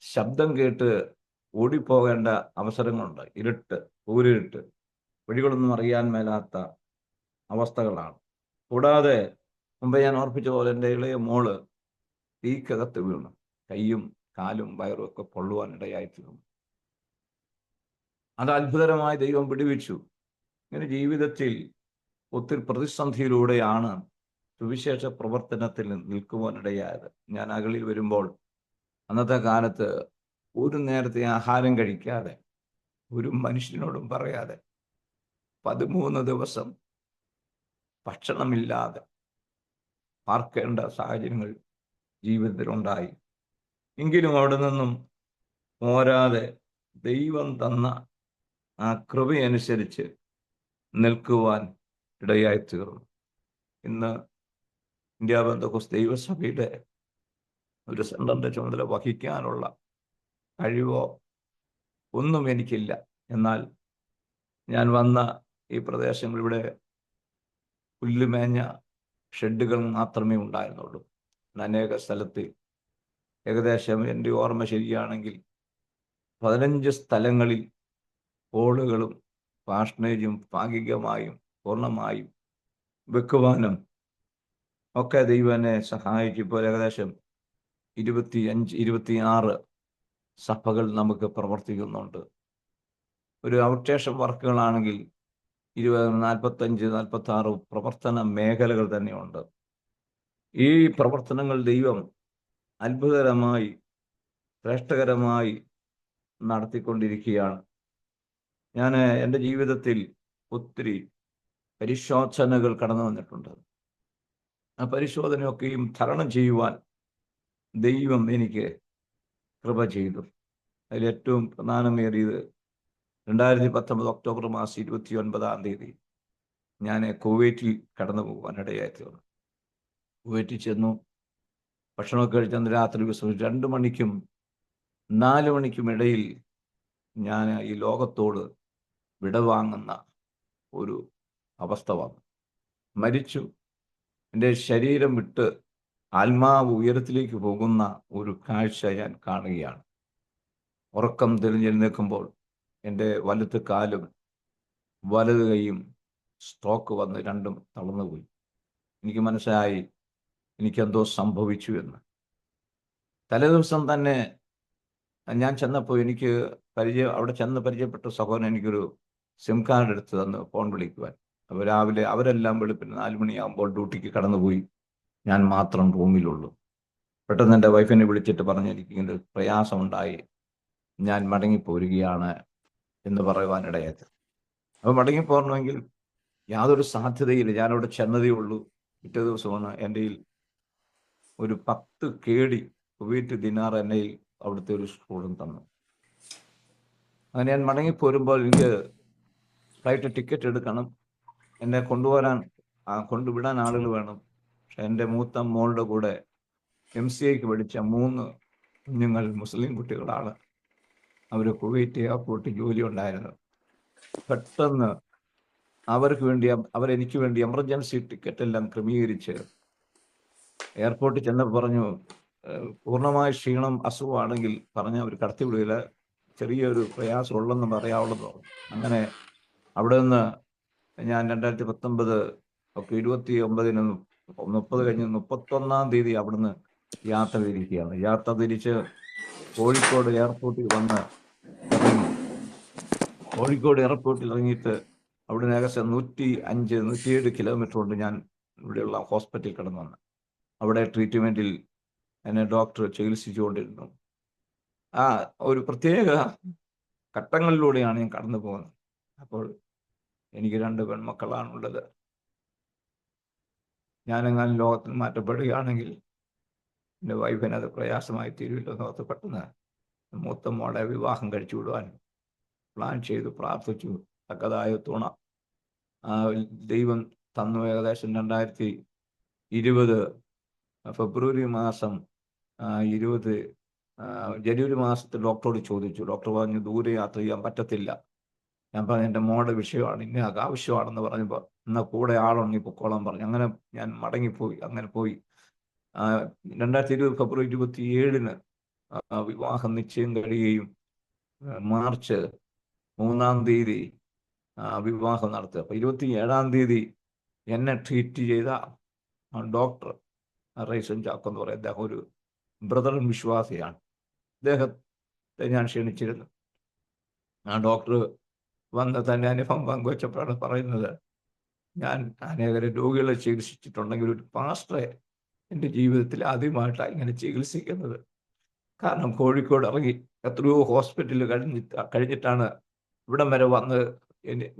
ശബ്ദം കേട്ട് ഓടിപ്പോകേണ്ട അവസരങ്ങളുണ്ട്. കൂരിരുട്ട്, വഴികളൊന്നും അറിയാൻ മേലാത്ത അവസ്ഥകളാണ്. കൂടാതെ മുമ്പ് ഞാൻ ഓർപ്പിച്ച പോലെ എൻ്റെ ഇളയ മോള് തീക്കകത്ത് വീണു. കൈയും കാലും വയറും ഒക്കെ പൊള്ളുവാനിടയായിത്തീർന്നു. അത് അത്ഭുതകരമായി ദൈവം പിടിവിച്ചു. ഇങ്ങനെ ജീവിതത്തിൽ ഒത്തിരി പ്രതിസന്ധിയിലൂടെയാണ് സുവിശേഷ പ്രവർത്തനത്തിൽ നിൽക്കുവാനിടയായത്. ഞാൻ അകലിൽ വരുമ്പോൾ അന്നത്തെ കാലത്ത് ഒരു നേരത്തെ ആഹാരം കഴിക്കാതെ, ഒരു മനുഷ്യനോടും പറയാതെ 13 ദിവസം ഭക്ഷണമില്ലാതെ പാർക്കേണ്ട സാഹചര്യങ്ങൾ ജീവിതത്തിലുണ്ടായി. എങ്കിലും അവിടെ നിന്നും പോരാതെ ദൈവം തന്ന ആ കൃപയനുസരിച്ച് നിൽക്കുവാൻ ഇടയായി തീർന്നു. ഇന്ന് ഇന്ത്യ പെന്തക്കോസ്ത് ദൈവസഭയുടെ ഒരു സെന്ററിന്റെ ചുമതല വഹിക്കാനുള്ള കഴിവോ ഒന്നും എനിക്കില്ല. എന്നാൽ ഞാൻ വന്ന ഈ പ്രദേശങ്ങൾ ഇവിടെ പുല്ലുമേഞ്ഞ ഷെഡുകൾ മാത്രമേ ഉണ്ടായിരുന്നുള്ളൂ. അനേക സ്ഥലത്ത് ഏകദേശം എൻ്റെ ഓർമ്മ ശരിയാണെങ്കിൽ 15 സ്ഥലങ്ങളിൽ ഹോളുകളും പാർഷനേജും ഭാഗികമായും പൂർണ്ണമായും വെക്കുവാനും ഒക്കെ ദൈവം എന്നെ സഹായിക്കും. ഇപ്പോൾ ഏകദേശം 25-26 സഭകൾ നമുക്ക് പ്രവർത്തിക്കുന്നുണ്ട്. ഒരു ഔട്ട്സ്റ്റേഷൻ വർക്കുകളാണെങ്കിൽ 45-46 പ്രവർത്തന മേഖലകൾ തന്നെയുണ്ട്. ഈ പ്രവർത്തനങ്ങൾ ദൈവം അത്ഭുതകരമായി ശ്രേഷ്ഠകരമായി നടത്തിക്കൊണ്ടിരിക്കുകയാണ്. ഞാൻ എൻ്റെ ജീവിതത്തിൽ ഒത്തിരി പരിശോധനകൾ കടന്നു വന്നിട്ടുണ്ട്. ആ പരിശോധനയൊക്കെയും തരണം ചെയ്യുവാൻ ദൈവം എനിക്ക് കൃപ ചെയ്തു. അതിലേറ്റവും പ്രധാനമേറിയത് 2019 ഒക്ടോബർ മാസം 29-ാം തീയതി ഞാൻ കുവൈറ്റിൽ കടന്നു പോകാനിടയായി തീർന്നു. കുവൈറ്റിൽ ചെന്നു. ഭക്ഷണമൊക്കെ കഴിച്ചന്ന് രാത്രി 2 മണിക്കും 4 മണിക്കും ഇടയിൽ ഞാൻ ഈ ലോകത്തോട് വിടവാങ്ങുന്ന ഒരു അവസ്ഥ വന്നു. മരിച്ചു. എൻ്റെ ശരീരം വിട്ട് ആത്മാവ് ഉയരത്തിലേക്ക് പോകുന്ന ഒരു കാഴ്ച ഞാൻ കാണുകയാണ്. ഉറക്കം തെളിഞ്ഞെഴുന്നേൽക്കുമ്പോൾ എൻ്റെ വലത്ത് കാലും വലത് കൈയും സ്ട്രോക്ക് വന്ന് രണ്ടും തളർന്നുപോയി. എനിക്ക് മനസ്സിലായി എനിക്കെന്തോ സംഭവിച്ചു എന്ന്. തലേദിവസം തന്നെ ഞാൻ ചെന്നപ്പോൾ എനിക്ക് അവിടെ ചെന്ന് പരിചയപ്പെട്ട സഹോദരൻ എനിക്കൊരു സിം കാർഡ് എടുത്ത് തന്ന് ഫോൺ വിളിക്കുവാൻ. അപ്പോൾ രാവിലെ അവരെല്ലാം വെളുപ്പിന് 4 മണിയാകുമ്പോൾ ഡ്യൂട്ടിക്ക് കടന്നുപോയി. ഞാൻ മാത്രം റൂമിലുള്ളൂ. പെട്ടെന്ന് എൻ്റെ വൈഫിനെ വിളിച്ചിട്ട് പറഞ്ഞു, എനിക്ക് ഇങ്ങനെ ഒരു പ്രയാസമുണ്ടായി, ഞാൻ മടങ്ങിപ്പോരുകയാണ് എന്ന് പറയുവാനിടയായത്. അപ്പോൾ മടങ്ങിപ്പോരണമെങ്കിൽ യാതൊരു സാധ്യതയില്ല. ഞാനവിടെ ചെന്നതേ ഉള്ളൂ. പിറ്റേ ദിവസമാണ് എൻ്റെ ഒരു 10 കേടി കുവൈറ്റ് ദിനാർ എന്നെ അവിടുത്തെ ഒരു സ്കൂളും തന്നു. അങ്ങനെ ഞാൻ മടങ്ങിപ്പോരുമ്പോൾ എനിക്ക് ഫ്ലൈറ്റ് ടിക്കറ്റ് എടുക്കണം. എന്നെ കൊണ്ടുവിടാൻ ആളുകൾ വേണം. പക്ഷെ എൻ്റെ മൂത്ത മോളുടെ കൂടെ MCAക്ക് പഠിച്ച 3 കുഞ്ഞുങ്ങൾ മുസ്ലിം കുട്ടികളാണ്. അവർ കുവൈറ്റ് എയർപോർട്ടിൽ ജോലി ഉണ്ടായിരുന്നു. പെട്ടെന്ന് അവരെനിക്ക് വേണ്ടി എമർജൻസി ടിക്കറ്റ് എല്ലാം ക്രമീകരിച്ച് എയർപോർട്ടിൽ ചെന്നപ്പോൾ പറഞ്ഞു, പൂർണ്ണമായ ക്ഷീണം അസുഖമാണെങ്കിൽ പറഞ്ഞാൽ അവർ കടത്തിവിടുകയില്ല, ചെറിയൊരു പ്രയാസം ഉള്ളെന്ന് പറയാവുള്ളെന്ന് പറഞ്ഞു. അങ്ങനെ അവിടെ നിന്ന് ഞാൻ 2019 ഒക്കെ 29-ന് 30 കഴിഞ്ഞ് 31-ാം തീയതി അവിടുന്ന് യാത്ര തിരിക്കുകയാണ്. യാത്ര തിരിച്ച് കോഴിക്കോട് എയർപോർട്ടിൽ വന്ന് ഇറങ്ങി. കോഴിക്കോട് എയർപോർട്ടിൽ ഇറങ്ങിയിട്ട് അവിടുന്ന് ഏകദേശം 105-107 കിലോമീറ്റർ കൊണ്ട് ഞാൻ ഇവിടെയുള്ള ഹോസ്പിറ്റലിൽ കിടന്നു വന്നു. അവിടെ ട്രീറ്റ്മെൻറ്റിൽ എന്നെ ഡോക്ടർ ചികിത്സിച്ചുകൊണ്ടിരുന്നു. ഒരു പ്രത്യേക ഘട്ടങ്ങളിലൂടെയാണ് ഞാൻ കടന്നു പോകുന്നത്. അപ്പോൾ എനിക്ക് 2 പെൺമക്കളാണുള്ളത്. ഞാനെങ്ങാനും ലോകത്തിൽ മാറ്റപ്പെടുകയാണെങ്കിൽ എൻ്റെ വൈഫിന് അത് പ്രയാസമായി തീരുമില്ലെന്ന് ഓർത്ത് പെട്ടെന്ന് മൂത്ത മോളെ വിവാഹം കഴിച്ചു വിടുവാൻ പ്ലാൻ ചെയ്തു, പ്രാർത്ഥിച്ചു. തക്കതായ തുണ ദൈവം തന്നു. ഏകദേശം 2020 ഫെബ്രുവരി മാസം 20 ജനുവരി മാസത്തിൽ ഡോക്ടറോട് ചോദിച്ചു. ഡോക്ടർ പറഞ്ഞു ദൂരെ യാത്ര ചെയ്യാൻ പറ്റത്തില്ല. ഞാൻ പറഞ്ഞു എൻ്റെ മോളുടെ വിഷയമാണ്, ഇന്ന ആവശ്യമാണെന്ന് പറഞ്ഞപ്പോൾ എന്നാൽ കൂടെ ആളുണ്ടെങ്കിൽ പൊക്കോളാൻ പറഞ്ഞു. അങ്ങനെ ഞാൻ മടങ്ങിപ്പോയി. അങ്ങനെ പോയി 2020 ഫെബ്രുവരി 27-ന് വിവാഹം നിശ്ചയം കഴിയുകയും മാർച്ച് 3-ാം തീയതി വിവാഹം നടത്തുക. അപ്പോൾ 27-ാം തീയതി എന്നെ ട്രീറ്റ് ചെയ്ത ഡോക്ടർ റൈസൻ ചാക്കോ എന്ന് പറയും, അദ്ദേഹം ഒരു ബ്രദർ വിശ്വാസിയാണ്. അദ്ദേഹത്തെ ഞാൻ ക്ഷണിച്ചിരുന്നു. ആ ഡോക്ടർ വന്ന് തന്നെ അനുഭവം പങ്കുവച്ചപ്പോഴാണ് പറയുന്നത്, ഞാൻ അനേകരെ രോഗികളെ ചികിത്സിച്ചിട്ടുണ്ടെങ്കിൽ ഒരു പാസ്റ്ററെ എൻ്റെ ജീവിതത്തിൽ ആദ്യമായിട്ടാണ് ഇങ്ങനെ ചികിത്സിക്കുന്നത്. കാരണം കോഴിക്കോട് ഇറങ്ങി എത്രയോ ഹോസ്പിറ്റലിൽ കഴിഞ്ഞിട്ടാണ് ഇവിടം വരെ വന്ന്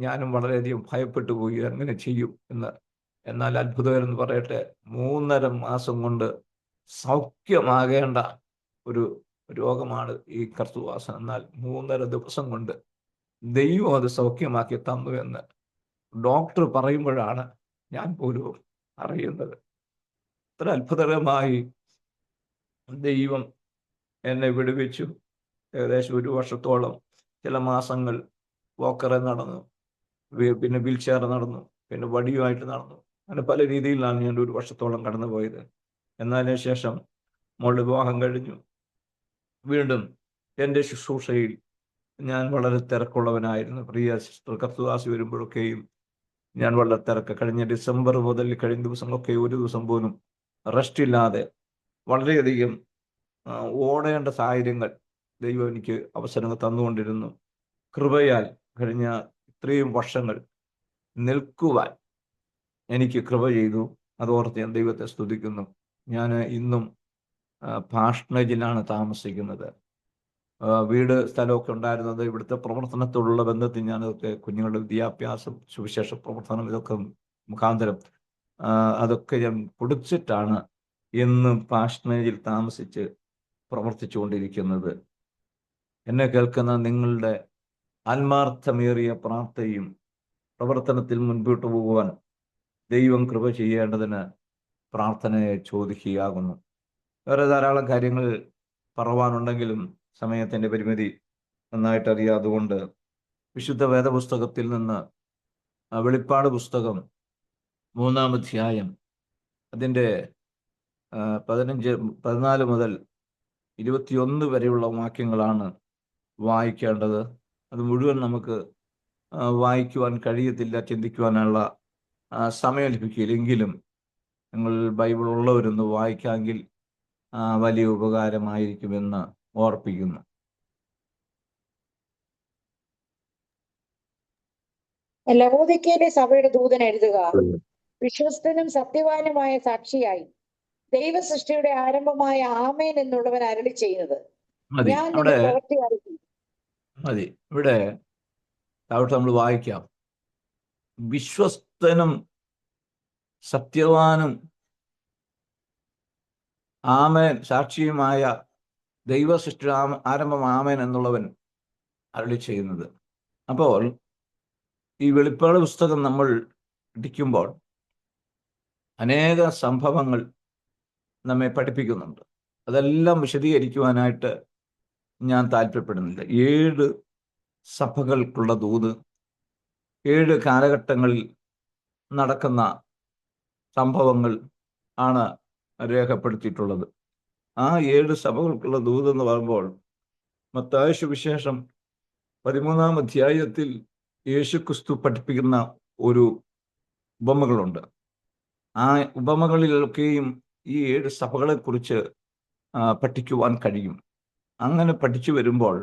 ഞാനും വളരെയധികം ഭയപ്പെട്ടു പോയി എങ്ങനെ ചെയ്യും എന്ന്. എന്നാൽ അത്ഭുതകരെന്ന് പറയട്ടെ, 3.5 മാസം കൊണ്ട് സൗഖ്യമാകേണ്ട ഒരു രോഗമാണ് ഈ കർത്തുവാസം. എന്നാൽ 3.5 ദിവസം കൊണ്ട് ദൈവം അത് സൗഖ്യമാക്കി തന്നു എന്ന് ഡോക്ടർ പറയുമ്പോഴാണ് ഞാൻ പോലും അറിയുന്നത്. അത്ര അത്ഭുതകരമായി ദൈവം എന്നെ വിടുവിച്ചു. ഏകദേശം 1 വർഷത്തോളം ചില മാസങ്ങൾ വോക്കറെ നടന്നു, പിന്നെ വീൽ ചെയർ നടന്നു, പിന്നെ വടിയുമായിട്ട് നടന്നു. അങ്ങനെ പല രീതിയിലാണ് ഞാൻ 1 വർഷത്തോളം കടന്നുപോയത്. എന്നതിന് ശേഷം മോളുടെ വിവാഹം കഴിഞ്ഞു. വീണ്ടും എൻ്റെ ശുശ്രൂഷയിൽ ഞാൻ വളരെ തിരക്കുള്ളവനായിരുന്നു. പ്രിയ സിസ്റ്റർ കർത്തുദാസി വരുമ്പോഴൊക്കെയും ഞാൻ വളരെ തിരക്ക്. കഴിഞ്ഞ ഡിസംബർ മുതൽ കഴിഞ്ഞ ദിവസങ്ങളൊക്കെ ഒരു ദിവസം പോലും റെസ്റ്റ് ഇല്ലാതെ വളരെയധികം ഓടേണ്ട സാഹചര്യങ്ങൾ ദൈവം എനിക്ക് അവസരങ്ങൾ തന്നുകൊണ്ടിരുന്നു. കൃപയാൽ കഴിഞ്ഞ ഇത്രയും വർഷങ്ങൾ നിൽക്കുവാൻ എനിക്ക് കൃപ ചെയ്തു. അതോർത്ത് ഞാൻ ദൈവത്തെ സ്തുതിക്കുന്നു. ഞാൻ ഇന്നും പാഷണേജിലാണ് താമസിക്കുന്നത്. വീട് സ്ഥലമൊക്കെ ഉണ്ടായിരുന്നത് ഇവിടുത്തെ പ്രവർത്തനത്തോടുള്ള ബന്ധത്തിൽ ഞാനതൊക്കെ കുഞ്ഞുങ്ങളുടെ വിദ്യാഭ്യാസം, സുവിശേഷ പ്രവർത്തനം, ഇതൊക്കെ മുഖാന്തരം അതൊക്കെ ഞാൻ പൊടിച്ചിട്ടാണ് ഇന്ന് പാഷണേജിൽ താമസിച്ച് പ്രവർത്തിച്ചുകൊണ്ടിരിക്കുന്നത്. എന്നെ കേൾക്കുന്ന നിങ്ങളുടെ ആത്മാർത്ഥമേറിയ പ്രാർത്ഥനയും പ്രവർത്തനത്തിൽ മുൻപോട്ട് പോകുവാൻ ദൈവം കൃപ ചെയ്യേണ്ടതിന് പ്രാർത്ഥനയെ ചോദിക്കുകയാകുന്നു. വേറെ ധാരാളം കാര്യങ്ങൾ പറവാനുണ്ടെങ്കിലും സമയത്തിൻ്റെ പരിമിതി നന്നായിട്ട് അറിയാതുകൊണ്ട് വിശുദ്ധ വേദപുസ്തകത്തിൽ നിന്ന് വെളിപ്പാട് പുസ്തകം 3-ാം അധ്യായം അതിൻ്റെ 14 മുതൽ 21 വരെയുള്ള വാക്യങ്ങളാണ് വായിക്കേണ്ടത്. അത് മുഴുവൻ നമുക്ക് വായിക്കുവാൻ കഴിയത്തില്ല, ചിന്തിക്കുവാനുള്ള സമയം ലഭിക്കില്ലെങ്കിലും നിങ്ങൾ ബൈബിൾ ഉള്ളവരൊന്ന് വായിക്കാമെങ്കിൽ വലിയ ഉപകാരമായിരിക്കുമെന്ന് ഓർപ്പിക്കുന്നു. ലവോദിക്കയിലെ സഭയുടെ ദൂതൻ എഴുതുക: വിശ്വസ്തനും സത്യവാനുമായ സാക്ഷിയായി ദൈവ സൃഷ്ടിയുടെ ആരംഭമായ ആമേൻ എന്നുള്ളവൻ അരുളി ചെയ്യുന്നത്, ഞാൻ നിന്റെ പ്രവൃത്തി അറിയിക്കും. മതി. ഇവിടെ നമ്മൾ വായിക്കാം: വിശ്വസ്തനും സത്യവാനും ആമേൻ സാക്ഷിയുമായ ദൈവ സൃഷ്ടി ആരംഭം ആമേൻ എന്നുള്ളവൻ അരുളി ചെയ്യുന്നത്. അപ്പോൾ ഈ വെളിപ്പാട് പുസ്തകം നമ്മൾ പഠിക്കുമ്പോൾ അനേക സംഭവങ്ങൾ നമ്മെ പഠിപ്പിക്കുന്നുണ്ട്. അതെല്ലാം വിശദീകരിക്കുവാനായിട്ട് ഞാൻ താല്പര്യപ്പെടുന്നില്ല. 7 സഭകൾക്കുള്ള ദൂത്, 7 കാലഘട്ടങ്ങളിൽ നടക്കുന്ന സംഭവങ്ങൾ ആണ് രേഖപ്പെടുത്തിയിട്ടുള്ളത്. ആ 7 സഭകൾക്കുള്ള ദൂതെന്ന് പറയുമ്പോൾ മത്തായി സുവിശേഷം 13-ാം അധ്യായത്തിൽ യേശുക്രിസ്തു പഠിപ്പിക്കുന്ന ഒരു ഉപമകളുണ്ട്. ആ ഉപമകളിലൊക്കെയും ഈ 7 സഭകളെക്കുറിച്ച് പഠിക്കുവാൻ കഴിയും. അങ്ങനെ പഠിച്ചു വരുമ്പോൾ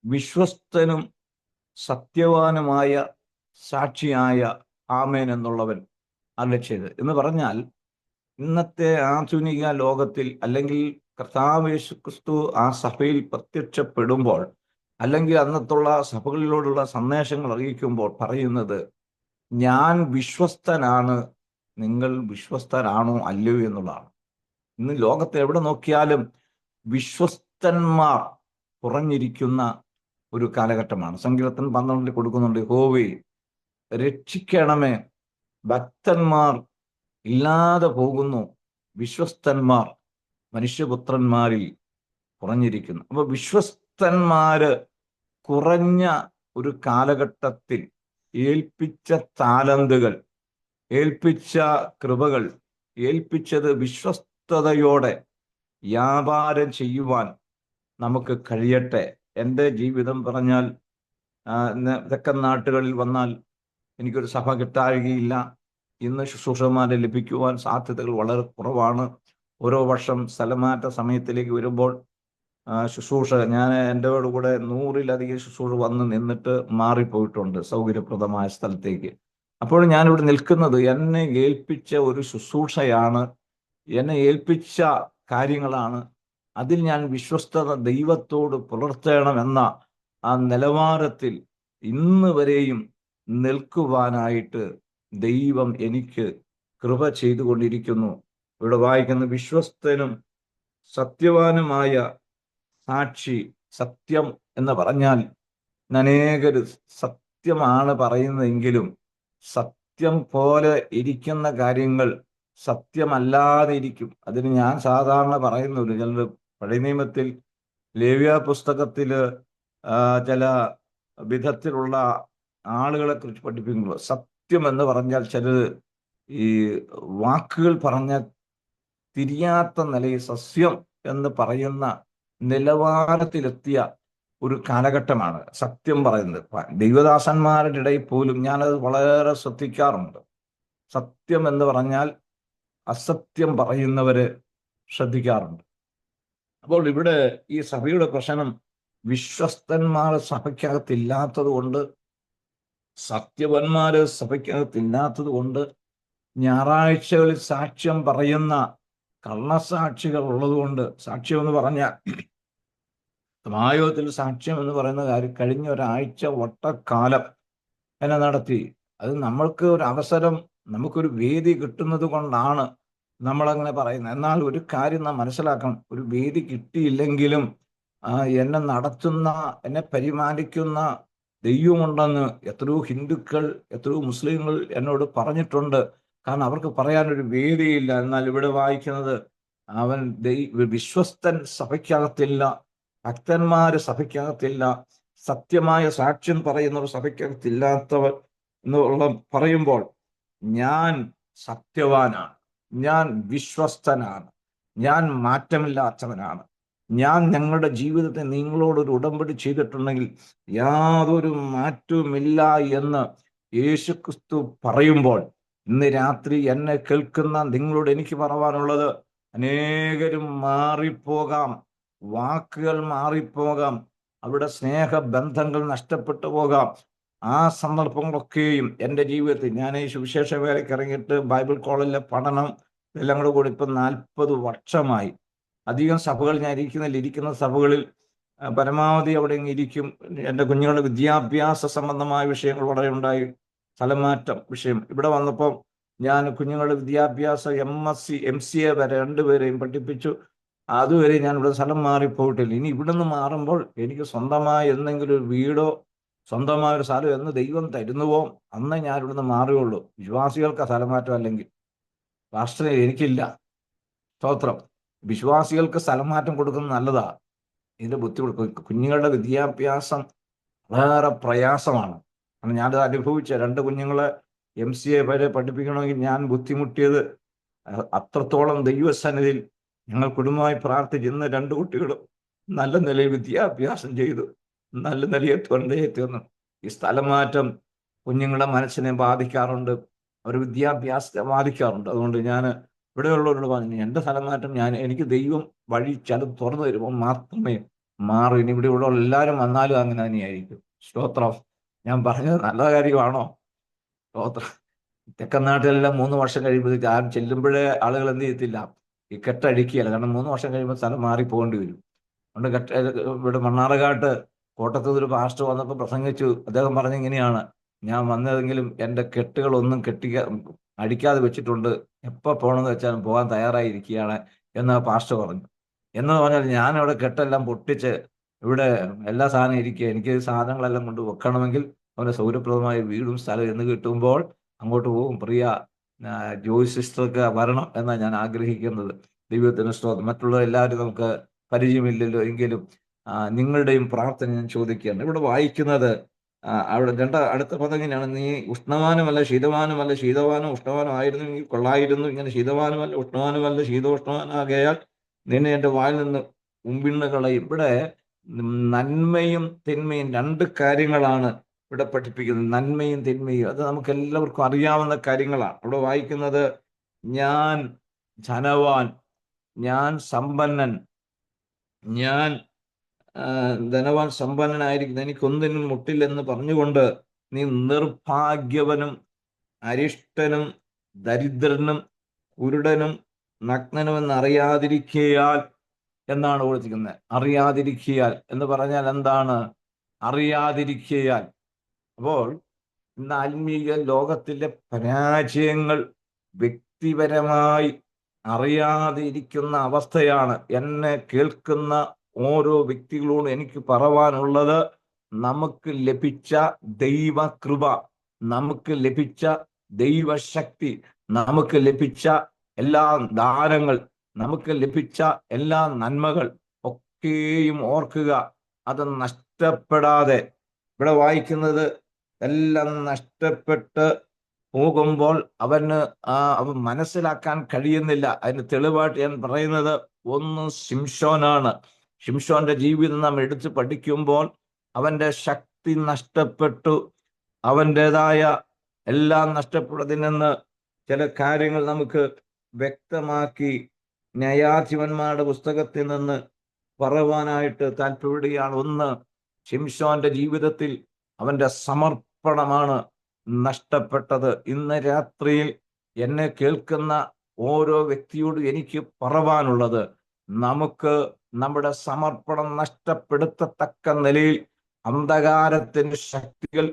വിശ്വസ്തനും സത്യവാനുമായ സാക്ഷിയായ ആമേൻ എന്നുള്ളവൻ അരുളിച്ചത് എന്ന് പറഞ്ഞാൽ, ഇന്നത്തെ ആധുനിക ലോകത്തിൽ അല്ലെങ്കിൽ കർത്താവ് യേശുക്രിസ്തു ആ സഭയിൽ പ്രത്യക്ഷപ്പെടുമ്പോൾ അല്ലെങ്കിൽ അന്നത്തുള്ള സഭകളിലോടുള്ള സന്ദേശങ്ങൾ അറിയിക്കുമ്പോൾ പറയുന്നത്, ഞാൻ വിശ്വസ്തനാണ്, നിങ്ങൾ വിശ്വസ്തനാണോ അല്ലയോ എന്നുള്ളതാണ്. ഇന്ന് ലോകത്ത് എവിടെ നോക്കിയാലും വിശ്വസ്തന്മാർ കുറഞ്ഞിരിക്കുന്ന ഒരു കാലഘട്ടമാണ്. സങ്കീർത്തനം 12 കൊടുക്കുന്നുണ്ട്: യഹോവേ രക്ഷിക്കണമേ, ഭക്തന്മാർ ഇല്ലാതെ പോകുന്നു, വിശ്വസ്തന്മാർ മനുഷ്യപുത്രന്മാരിൽ കുറഞ്ഞിരിക്കുന്നു. അപ്പൊ വിശ്വസ്തന്മാര് കുറഞ്ഞ ഒരു കാലഘട്ടത്തിൽ ഏൽപ്പിച്ച താലന്തുകൾ, ഏൽപ്പിച്ച കൃപകൾ, ഏൽപ്പിച്ചത് വിശ്വസ്തയോടെ വ്യാപാരം ചെയ്യുവാൻ നമുക്ക് കഴിയട്ടെ. എൻ്റെ ജീവിതം പറഞ്ഞാൽ തെക്കൻ നാട്ടുകളിൽ വന്നാൽ എനിക്കൊരു സഭ കിട്ടാഴികയില്ല. ഇന്ന് ശുശ്രൂഷകന്മാരെ ലഭിക്കുവാൻ സാധ്യതകൾ വളരെ കുറവാണ്. ഓരോ വർഷം സ്ഥലമാറ്റ സമയത്തിലേക്ക് വരുമ്പോൾ ശുശ്രൂഷ, ഞാൻ എൻ്റെ കൂടെ 100-ലധികം ശുശ്രൂഷ വന്ന് നിന്നിട്ട് മാറിപ്പോയിട്ടുണ്ട് സൗകര്യപ്രദമായ സ്ഥലത്തേക്ക്. അപ്പോൾ ഞാനിവിടെ നിൽക്കുന്നത് എന്നെ ഏൽപ്പിച്ച ഒരു ശുശ്രൂഷയാണ്, എന്നെ ഏൽപ്പിച്ച കാര്യങ്ങളാണ് അതിൽ ഞാൻ വിശ്വസ്തത ദൈവത്തോട് പുലർത്തണമെന്ന ആ നിലവാരത്തിൽ ഇന്ന് വരെയും നിൽക്കുവാനായിട്ട് ദൈവം എനിക്ക് കൃപ ചെയ്തുകൊണ്ടിരിക്കുന്നു. ഇവിടെ വായിക്കുന്ന വിശ്വസ്തനും സത്യവാനുമായ സാക്ഷി. സത്യം എന്ന് പറഞ്ഞാൽ അനേകർ സത്യമാണ് പറയുന്നതെങ്കിലും സത്യം പോലെ ഇരിക്കുന്ന കാര്യങ്ങൾ സത്യമല്ലാതെ ഇരിക്കും. അതിന് ഞാൻ സാധാരണ പറയുന്നുണ്ട്. ചിലർ പഴയ നിയമത്തിൽ ലേവ്യ പുസ്തകത്തില് ചില വിധത്തിലുള്ള ആളുകളെ കുറിച്ച് പഠിപ്പിക്കുമ്പോൾ സത്യം എന്ന് പറഞ്ഞാൽ ചിലർ ഈ വാക്കുകൾ പറഞ്ഞ തിരിയാത്ത നിലയിൽ സസ്യം എന്ന് പറയുന്ന നിലവാരത്തിലെത്തിയ ഒരു കാലഘട്ടമാണ് സത്യം പറയുന്നത്. ദൈവദാസന്മാരുടെ ഇടയിൽ പോലും ഞാനത് വളരെ ശ്രദ്ധിക്കാറുണ്ട്. സത്യം എന്ന് പറഞ്ഞാൽ അസത്യം പറയുന്നവര് ശ്രദ്ധിക്കാറുണ്ട്. അപ്പോൾ ഇവിടെ ഈ സഭയുടെ പ്രശ്നം വിശ്വസ്തന്മാർ സഭയ്ക്കകത്തില്ലാത്തത് കൊണ്ട്, സത്യവന്മാര് സഭയ്ക്കകത്തില്ലാത്തത് കൊണ്ട്, ഞായറാഴ്ചകളിൽ സാക്ഷ്യം പറയുന്ന കള്ളസാക്ഷികൾ ഉള്ളതുകൊണ്ട്, സാക്ഷ്യം എന്ന് പറഞ്ഞാൽ സമായോഗത്തിൽ സാക്ഷ്യം എന്ന് പറയുന്ന കാര്യം കഴിഞ്ഞ ഒരാഴ്ച വട്ടക്കാലം എന്നെ നടത്തി. അത് നമ്മൾക്ക് ഒരു അവസരം, നമുക്കൊരു വേദി കിട്ടുന്നത് കൊണ്ടാണ് നമ്മളങ്ങനെ പറയുന്നത്. എന്നാൽ ഒരു കാര്യം നാം മനസ്സിലാക്കണം, ഒരു വേദി കിട്ടിയില്ലെങ്കിലും എന്നെ നടത്തുന്ന, എന്നെ പരിപാലിക്കുന്ന ദൈവമുണ്ടെന്ന് എത്രയോ ഹിന്ദുക്കൾ, എത്രയോ മുസ്ലിങ്ങൾ എന്നോട് പറഞ്ഞിട്ടുണ്ട്. കാരണം അവർക്ക് പറയാനൊരു വേദിയില്ല. എന്നാൽ ഇവിടെ വായിക്കുന്നത് അവൻ വിശ്വസ്തൻ സഭയ്ക്കകത്തില്ല, ഭക്തന്മാര് സഭയ്ക്കകത്തില്ല, സത്യമായ സാക്ഷ്യം പറയുന്നവർ സഭയ്ക്കകത്തില്ലാത്തവർ എന്നുള്ള പറയുമ്പോൾ ഞാൻ സത്യവാനാണ്, ഞാൻ വിശ്വസ്തനാണ്, ഞാൻ മാറ്റമില്ലാത്തവനാണ്, ഞാൻ ഞങ്ങളുടെ ജീവിതത്തെ നിങ്ങളോടൊരു ഉടമ്പടി ചെയ്തിട്ടുണ്ടെങ്കിൽ യാതൊരു മാറ്റവുമില്ല എന്ന് യേശുക്രിസ്തു പറയുമ്പോൾ, ഇന്ന് രാത്രി എന്നെ കേൾക്കുന്ന നിങ്ങളോട് എനിക്ക് പറയാനുള്ളത്, അനേകരും മാറിപ്പോകാം, വാക്കുകൾ മാറിപ്പോകാം, അവിടെ സ്നേഹബന്ധങ്ങൾ നഷ്ടപ്പെട്ടു പോകാം. ആ സന്ദർഭങ്ങളൊക്കെയും എൻ്റെ ജീവിതത്തിൽ, ഞാൻ ഈ സുവിശേഷ വേലയ്ക്ക് ഇറങ്ങിയിട്ട് ബൈബിൾ കോളേജിലെ പഠനം എല്ലാം കൂടി ഇപ്പം 40 വർഷമായി. അധികം സഭകൾ ഞാൻ ഇരിക്കുന്ന സഭകളിൽ പരമാവധി അവിടെ ഇരിക്കും. എൻ്റെ കുഞ്ഞുങ്ങളുടെ വിദ്യാഭ്യാസ സംബന്ധമായ വിഷയങ്ങൾ വളരെ ഉണ്ടായി. സ്ഥലമാറ്റം വിഷയം ഇവിടെ വന്നപ്പോൾ ഞാൻ കുഞ്ഞുങ്ങളുടെ വിദ്യാഭ്യാസ MSc MCA വരെ രണ്ടുപേരെയും പഠിപ്പിച്ചു. അതുവരെ ഞാൻ ഇവിടെ സ്ഥലം മാറിപ്പോയിട്ടില്ല. ഇനി ഇവിടെ നിന്ന് മാറുമ്പോൾ എനിക്ക് സ്വന്തമായ എന്തെങ്കിലും ഒരു വീടോ സ്വന്തമായ ഒരു സ്ഥലം എന്ന് ദൈവം തരുന്നുവോ അന്നേ ഞാൻ ഇവിടുന്ന് മാറുകയുള്ളൂ. വിശ്വാസികൾക്ക് സ്ഥലമാറ്റം അല്ലെങ്കിൽ രാഷ്ട്രീയ എനിക്കില്ല. സ്തോത്രം. വിശ്വാസികൾക്ക് സ്ഥലമാറ്റം കൊടുക്കുന്നത് നല്ലതാ. ഇതിന്റെ ബുദ്ധിമുട്ട് കുഞ്ഞുങ്ങളുടെ വിദ്യാഭ്യാസം വളരെ പ്രയാസമാണ്. കാരണം ഞാനത് അനുഭവിച്ച 2 കുഞ്ഞുങ്ങളെ MCA വരെ പഠിപ്പിക്കണമെങ്കിൽ ഞാൻ ബുദ്ധിമുട്ടിയത് അത്രത്തോളം ദൈവസന്നിധിയിൽ ഞങ്ങൾ കുടുംബമായി പ്രാർത്ഥിച്ച് ഇന്ന് 2 കുട്ടികളും നല്ല നിലയിൽ വിദ്യാഭ്യാസം ചെയ്തു, നല്ല നിലയിൽ തൊണ്ടയെത്തുന്നു. ഈ സ്ഥലമാറ്റം കുഞ്ഞുങ്ങളുടെ മനസ്സിനെ ബാധിക്കാറുണ്ട്, അവർ വിദ്യാഭ്യാസത്തെ ബാധിക്കാറുണ്ട്. അതുകൊണ്ട് ഞാൻ ഇവിടെയുള്ളവരോട് പറഞ്ഞു, എൻ്റെ സ്ഥലമാറ്റം എനിക്ക് ദൈവം വഴി ചിലത് തുറന്നു തരുമ്പോൾ മാത്രമേ മാറും. ഇനി ഇവിടെയുള്ള എല്ലാവരും വന്നാലും അങ്ങനെ തന്നെയായിരിക്കും. സ്തോത്രം. ഞാൻ പറഞ്ഞത് നല്ല കാര്യമാണോ? സ്തോത്രം. തെക്കൻ നാട്ടിലെല്ലാം 3 വർഷം കഴിയുമ്പോഴത്തേക്ക് ആരും ചെല്ലുമ്പോഴേ ആളുകൾ എന്ത് ചെയ്യത്തില്ല, ഈ കെട്ടഴിക്കുകയല്ല. കാരണം 3 വർഷം കഴിയുമ്പോൾ സ്ഥലം മാറി പോകേണ്ടി വരും. അതുകൊണ്ട് ഇവിടെ മണ്ണാറക്കാട്ട് കോട്ടത്തൂർ ഒരു പാസ്റ്റർ വന്നപ്പോൾ പ്രസംഗിച്ചു. അദ്ദേഹം പറഞ്ഞിങ്ങനെയാണ്, ഞാൻ വന്നതെങ്കിലും എൻ്റെ കെട്ടുകളൊന്നും അടിക്കാതെ വെച്ചിട്ടുണ്ട്, എപ്പോൾ പോകണമെന്ന് വെച്ചാലും പോകാൻ തയ്യാറായിരിക്കുകയാണ് എന്ന് പാസ്റ്റർ പറഞ്ഞു. എന്ന് പറഞ്ഞാൽ ഞാൻ അവിടെ കെട്ടെല്ലാം പൊട്ടിച്ച് ഇവിടെ എല്ലാ സാധനം ഇരിക്കുക, എനിക്ക് സാധനങ്ങളെല്ലാം കൊണ്ട് വെക്കണമെങ്കിൽ അവൻ്റെ സൗകര്യപ്രദമായ വീടും സ്ഥലം എന്ന് കിട്ടുമ്പോൾ അങ്ങോട്ട് പോകും. പ്രിയ ജോയ് സിസ്റ്റർക്ക് വരണം എന്നാണ് ഞാൻ ആഗ്രഹിക്കുന്നത്. ദൈവത്തിന് സ്തോത്രം. മറ്റുള്ള എല്ലാവരും നമുക്ക് പരിചയമില്ലല്ലോ, എങ്കിലും നിങ്ങളുടെയും പ്രാർത്ഥന ഞാൻ ചോദിക്കുകയാണ്. ഇവിടെ വായിക്കുന്നത് അവിടെ അടുത്ത പദം ഇങ്ങനെയാണ്, നീ ഉഷ്ണവാനുമല്ല ശീതവാനുമല്ല, ശീതവാനും ഉഷ്ണവാനും ആയിരുന്നെങ്കിൽ കൊള്ളായിരുന്നു, ഇങ്ങനെ ശീതവാനുമല്ല ഉഷ്ണവാനുമല്ല ശീതോഷ്ണവാനാകയാൽ നിന്നെ എൻ്റെ വായിൽ നിന്ന് ഉമ്പിണ്ണ് കളയും. ഇവിടെ നന്മയും തിന്മയും 2 കാര്യങ്ങളാണ് ഇവിടെ പഠിപ്പിക്കുന്നത്. നന്മയും തിന്മയും അത് നമുക്ക് എല്ലാവർക്കും അറിയാവുന്ന കാര്യങ്ങളാണ്. ഇവിടെ വായിക്കുന്നത്, ഞാൻ ധനവാൻ, ഞാൻ സമ്പന്നൻ, ഞാൻ ധനവാൻ സമ്പന്നനായിരിക്കുന്നു, എനിക്കൊന്നിനും മുട്ടില്ലെന്ന് പറഞ്ഞുകൊണ്ട് നീ നിർഭാഗ്യവനും അരിഷ്ടനും ദരിദ്രനും കുരുടനും നഗ്നനുമെന്ന് അറിയാതിരിക്കയാൽ എന്നാണ് കൊടുത്തിരിക്കുന്നത്. അറിയാതിരിക്കയാൽ എന്ന് പറഞ്ഞാൽ എന്താണ്? അറിയാതിരിക്കയാൽ. അപ്പോൾ ഇന്ന് ആത്മീയ ലോകത്തിലെ പരാജയങ്ങൾ വ്യക്തിപരമായി അറിയാതെ ഇരിക്കുന്ന അവസ്ഥയാണ്. എന്നെ കേൾക്കുന്ന ഓരോ വ്യക്തികളോടും എനിക്ക് പറവാനുള്ളത്, നമുക്ക് ലഭിച്ച ദൈവകൃപ, നമുക്ക് ലഭിച്ച ദൈവശക്തി, നമുക്ക് ലഭിച്ച എല്ലാ ദാനങ്ങൾ, നമുക്ക് ലഭിച്ച എല്ലാ നന്മകൾ ഒക്കെയും ഓർക്കുക. അത് നഷ്ടപ്പെടാതെ, ഇവിടെ വായിക്കുന്നത് എല്ലാം നഷ്ടപ്പെട്ട് പോകുമ്പോൾ അവൻ മനസ്സിലാക്കാൻ കഴിയുന്നില്ല. അതിന് തെളിവായിട്ട് ഞാൻ പറയുന്നത് ഒന്ന് ശിംശോനാണ്. ശിംശോന്റെ ജീവിതം നാം എടുത്ത് പഠിക്കുമ്പോൾ അവന്റെ ശക്തി നഷ്ടപ്പെട്ടു, അവൻ്റെതായ എല്ലാം നഷ്ടപ്പെട്ടതിൽ നിന്ന് ചില കാര്യങ്ങൾ നമുക്ക് വ്യക്തമാക്കി ന്യായാധിപന്മാരുടെ പുസ്തകത്തിൽ നിന്ന് പറയുവാനായിട്ട് താല്പര്യപ്പെടുകയാണ്. ഒന്ന്, ശിംശോന്റെ ജീവിതത്തിൽ അവന്റെ സമർപ്പണമാണ് നഷ്ടപ്പെട്ടത്. ഇന്ന് രാത്രിയിൽ എന്നെ കേൾക്കുന്ന ഓരോ വ്യക്തിയോടും എനിക്ക് പറവാനുള്ളത്, നമുക്ക് നമ്മുടെ സമർപ്പണം നഷ്ടപ്പെടുത്തത്തക്ക നിലയിൽ അന്ധകാരത്തിന്റെ ശക്തികൾ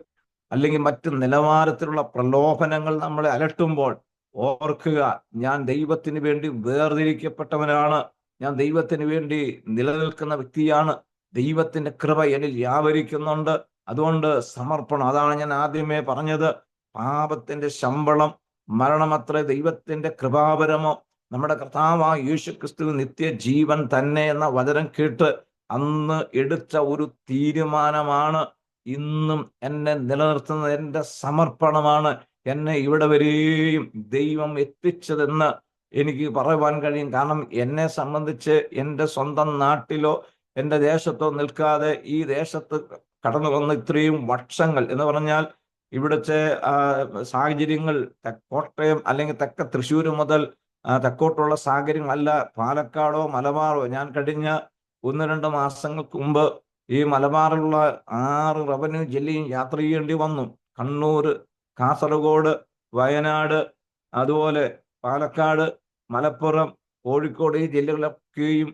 അല്ലെങ്കിൽ മറ്റ് നിലവാരത്തിലുള്ള പ്രലോഭനങ്ങൾ നമ്മളെ അലട്ടുമ്പോൾ ഓർക്കുക, ഞാൻ ദൈവത്തിന് വേണ്ടി വേർതിരിക്കപ്പെട്ടവനാണ്, ഞാൻ ദൈവത്തിന് വേണ്ടി നിലനിൽക്കുന്ന വ്യക്തിയാണ്, ദൈവത്തിന്റെ കൃപ എന്നിൽ വ്യാപരിക്കുന്നുണ്ട്. അതുകൊണ്ട് സമർപ്പണം, അതാണ് ഞാൻ ആദ്യമേ പറഞ്ഞത്. പാപത്തിന്റെ ശമ്പളം മരണമത്രേ, ദൈവത്തിന്റെ കൃപാപരമോ നമ്മുടെ കർത്താവായ യേശുക്രിസ്തു നിത്യജീവൻ തന്നെ എന്ന വചനം കേട്ട് അന്ന് എടുത്ത ഒരു തീരുമാനമാണ് ഇന്നും എന്നെ നിലനിർത്തുന്നത്. എൻ്റെ സമർപ്പണമാണ് എന്നെ ഇവിടെ വരെയും ദൈവം എത്തിച്ചതെന്ന് എനിക്ക് പറയുവാൻ കഴിയും. കാരണം എന്നെ സംബന്ധിച്ച് എൻ്റെ സ്വന്തം നാട്ടിലോ എൻ്റെ ദേശത്തോ നിൽക്കാതെ ഈ ദേശത്ത് കടന്നു വന്ന ഇത്രയും വർഷങ്ങൾ എന്ന് പറഞ്ഞാൽ ഇവിടുത്തെ സാഹചര്യങ്ങൾ കോട്ടയം അല്ലെങ്കിൽ തെക്ക തൃശ്ശൂർ മുതൽ തെക്കോട്ടുള്ള സാഹചര്യങ്ങളല്ല. പാലക്കാടോ മലബാറോ, ഞാൻ കഴിഞ്ഞ 1-2 മാസങ്ങൾക്ക് മുമ്പ് ഈ മലബാറിലുള്ള 6 റവന്യൂ ജില്ലയും യാത്ര ചെയ്യേണ്ടി വന്നു. കണ്ണൂർ, കാസർഗോഡ്, വയനാട്, അതുപോലെ പാലക്കാട്, മലപ്പുറം, കോഴിക്കോട് ഈ ജില്ലകളിലൊക്കെയും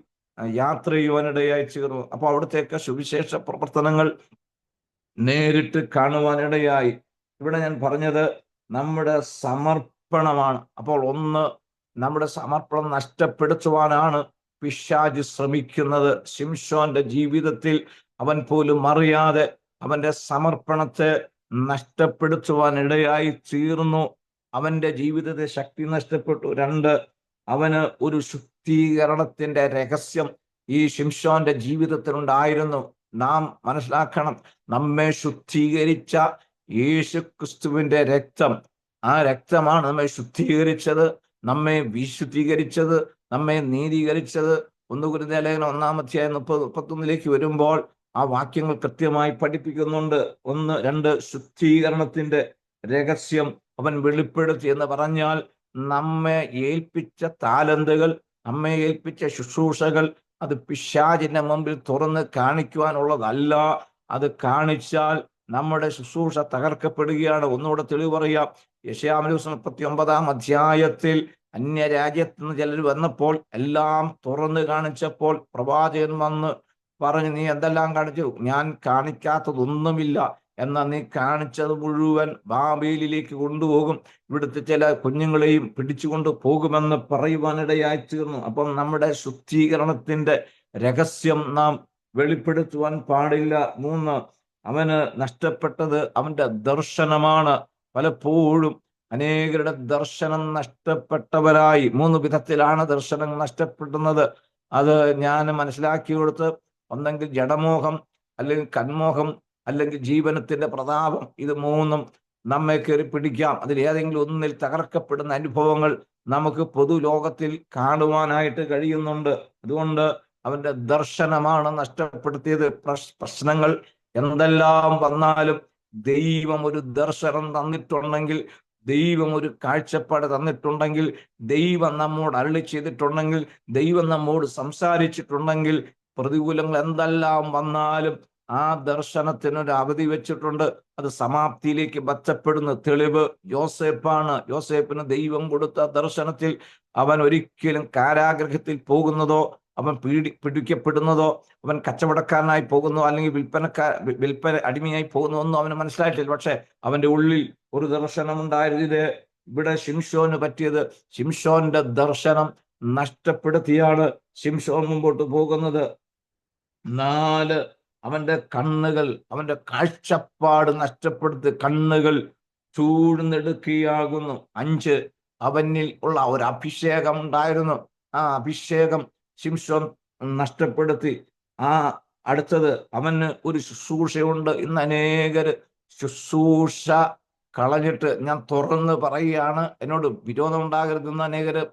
യാത്ര ചെയ്യുവാനിടയായി തീർന്നു. അപ്പോൾ അവിടുത്തെയൊക്കെ സുവിശേഷ പ്രവർത്തനങ്ങൾ നേരിട്ട് കാണുവാനിടയായി. ഇവിടെ ഞാൻ പറഞ്ഞത് നമ്മുടെ സമർപ്പണമാണ്. അപ്പോൾ ഒന്ന്, നമ്മുടെ സമർപ്പണം നഷ്ടപ്പെടുത്തുവാനാണ് പിശാച് ശ്രമിക്കുന്നത്. ശിംശോന്റെ ജീവിതത്തിൽ അവൻ പോലും അറിയാതെ അവന്റെ സമർപ്പണത്തെ നഷ്ടപ്പെടുത്തുവാനിടയായി തീർന്നു. അവന്റെ ജീവിതത്തെ ശക്തി നഷ്ടപ്പെട്ടു. 2, അവന് ഒരു ശുദ്ധീകരണത്തിന്റെ രഹസ്യം ഈ ശിംശോന്റെ ജീവിതത്തിലുണ്ടായിരുന്നു. നാം മനസ്സിലാക്കണം, നമ്മെ ശുദ്ധീകരിച്ച യേശുക്രിസ്തുവിന്റെ രക്തം, ആ രക്തമാണ് നമ്മെ ശുദ്ധീകരിച്ചത്, നമ്മെ വിശുദ്ധീകരിച്ചത്, നമ്മെ നീതീകരിച്ചത്. 1 കൊരിന്ത്യർ ലേഖനം 1-ാം അധ്യായം 30-31 വരുമ്പോൾ ആ വാക്യങ്ങൾ കൃത്യമായി പഠിപ്പിക്കുന്നുണ്ട്. 1, 2 ശുദ്ധീകരണത്തിന്റെ രഹസ്യം അവൻ വെളിപ്പെടുത്തി എന്ന് പറഞ്ഞാൽ, നമ്മെ ഏൽപ്പിച്ച താലന്തുകൾ, നമ്മെ ഏൽപ്പിച്ച ശുശ്രൂഷകൾ അത് പിശാചിന്റെ മുമ്പിൽ തുറന്ന് കാണിക്കുവാനുള്ളതല്ല. അത് കാണിച്ചാൽ നമ്മുടെ ശുശ്രൂഷ തകർക്കപ്പെടുകയാണ്. ഒന്നുകൂടെ തെളിവ് പറയാം. യെശയ്യാ 39-ാം അധ്യായത്തിൽ അന്യരാജ്യത്ത് നിന്ന് ചിലർ വന്നപ്പോൾ എല്ലാം തുറന്നു കാണിച്ചപ്പോൾ പ്രവാചകൻ വന്ന് പറഞ്ഞു, നീ എന്തെല്ലാം കാണിച്ചു? ഞാൻ കാണിക്കാത്തതൊന്നുമില്ല, എന്നാൽ നീ കാണിച്ചത് മുഴുവൻ ബാബേലിലേക്ക് കൊണ്ടുപോകും, ഇവിടുത്തെ ചില കുഞ്ഞുങ്ങളെയും പിടിച്ചുകൊണ്ട് പോകുമെന്ന് പറയുവാനിടയായി തീർന്നു. അപ്പം നമ്മുടെ ശുദ്ധീകരണത്തിന്റെ രഹസ്യം നാം വെളിപ്പെടുത്തുവാൻ പാടില്ല. 3, അവന് നഷ്ടപ്പെട്ടത് അവന്റെ ദർശനമാണ്. പലപ്പോഴും അനേകരുടെ ദർശനം നഷ്ടപ്പെട്ടവരായി 3 വിധത്തിലാണ് ദർശനം നഷ്ടപ്പെടുന്നത്. അത് ഞാൻ മനസ്സിലാക്കി കൊടുത്ത്, ഒന്നെങ്കിൽ ജഡമോഹം, അല്ലെങ്കിൽ കന്മോഹം, അല്ലെങ്കിൽ ജീവനത്തിന്റെ പ്രതാപം. ഇത് 3ഉം നമ്മെ കയറി പിടിക്കാം. അതിൽ ഏതെങ്കിലും ഒന്നിൽ തകർക്കപ്പെടുന്ന അനുഭവങ്ങൾ നമുക്ക് പൊതുലോകത്തിൽ കാണുവാനായിട്ട് കഴിയുന്നുണ്ട്. അതുകൊണ്ട് അവന്റെ ദർശനമാണ് നഷ്ടപ്പെടുത്തിയത്. പ്രശ്നങ്ങൾ എന്തെല്ലാം വന്നാലും ദൈവം ഒരു ദർശനം തന്നിട്ടുണ്ടെങ്കിൽ, ദൈവം ഒരു കാഴ്ചപ്പാട് തന്നിട്ടുണ്ടെങ്കിൽ, ദൈവം നമ്മോട് അരുളി ചെയ്തിട്ടുണ്ടെങ്കിൽ, ദൈവം നമ്മോട് സംസാരിച്ചിട്ടുണ്ടെങ്കിൽ, പ്രതികൂലങ്ങൾ എന്തെല്ലാം വന്നാലും ആ ദർശനത്തിനൊരു അവധി വെച്ചിട്ടുണ്ട്. അത് സമാപ്തിയിലേക്ക് ബന്ധപ്പെടുന്ന തെളിവ് യോസേപ്പാണ്. യോസേപ്പിന് ദൈവം കൊടുത്ത ദർശനത്തിൽ അവൻ ഒരിക്കലും കാരാഗ്രഹത്തിൽ പോകുന്നതോ അവൻ പിടിക്കപ്പെടുന്നതോ അവൻ കച്ചവടക്കാരനായി പോകുന്നു അല്ലെങ്കിൽ വിൽപ്പന അടിമയായി പോകുന്നു ഒന്നും അവന് മനസ്സിലായിട്ടില്ല. പക്ഷെ അവന്റെ ഉള്ളിൽ ഒരു ദർശനമുണ്ടായിരുന്നു. ഇത് ഇവിടെ ശിംശോന് പറ്റിയത്. ശിംശോന്റെ ദർശനം നഷ്ടപ്പെടുത്തിയാണ് ശിംശോൻ മുമ്പോട്ട് പോകുന്നത്. 4 അവന്റെ കണ്ണുകൾ, അവന്റെ കാഴ്ചപ്പാട് നഷ്ടപ്പെടുത്തി കണ്ണുകൾ ചൂഴ്ന്നെടുക്കുകയാകുന്നു. 5 അവനിൽ ഉള്ള ഒരു അഭിഷേകം ഉണ്ടായിരുന്നു. ആ അഭിഷേകം ശിംശോൻ നഷ്ടപ്പെടുത്തി. അടുത്തത് അവന് ഒരു ശുശ്രൂഷയുണ്ട്. ഇന്ന് അനേകര് ശുശ്രൂഷ കളഞ്ഞിട്ട്, ഞാൻ തുറന്ന് പറയുകയാണ്, എന്നോട് വിരോധം ഉണ്ടാകരുത്, ഇന്ന് അനേകര്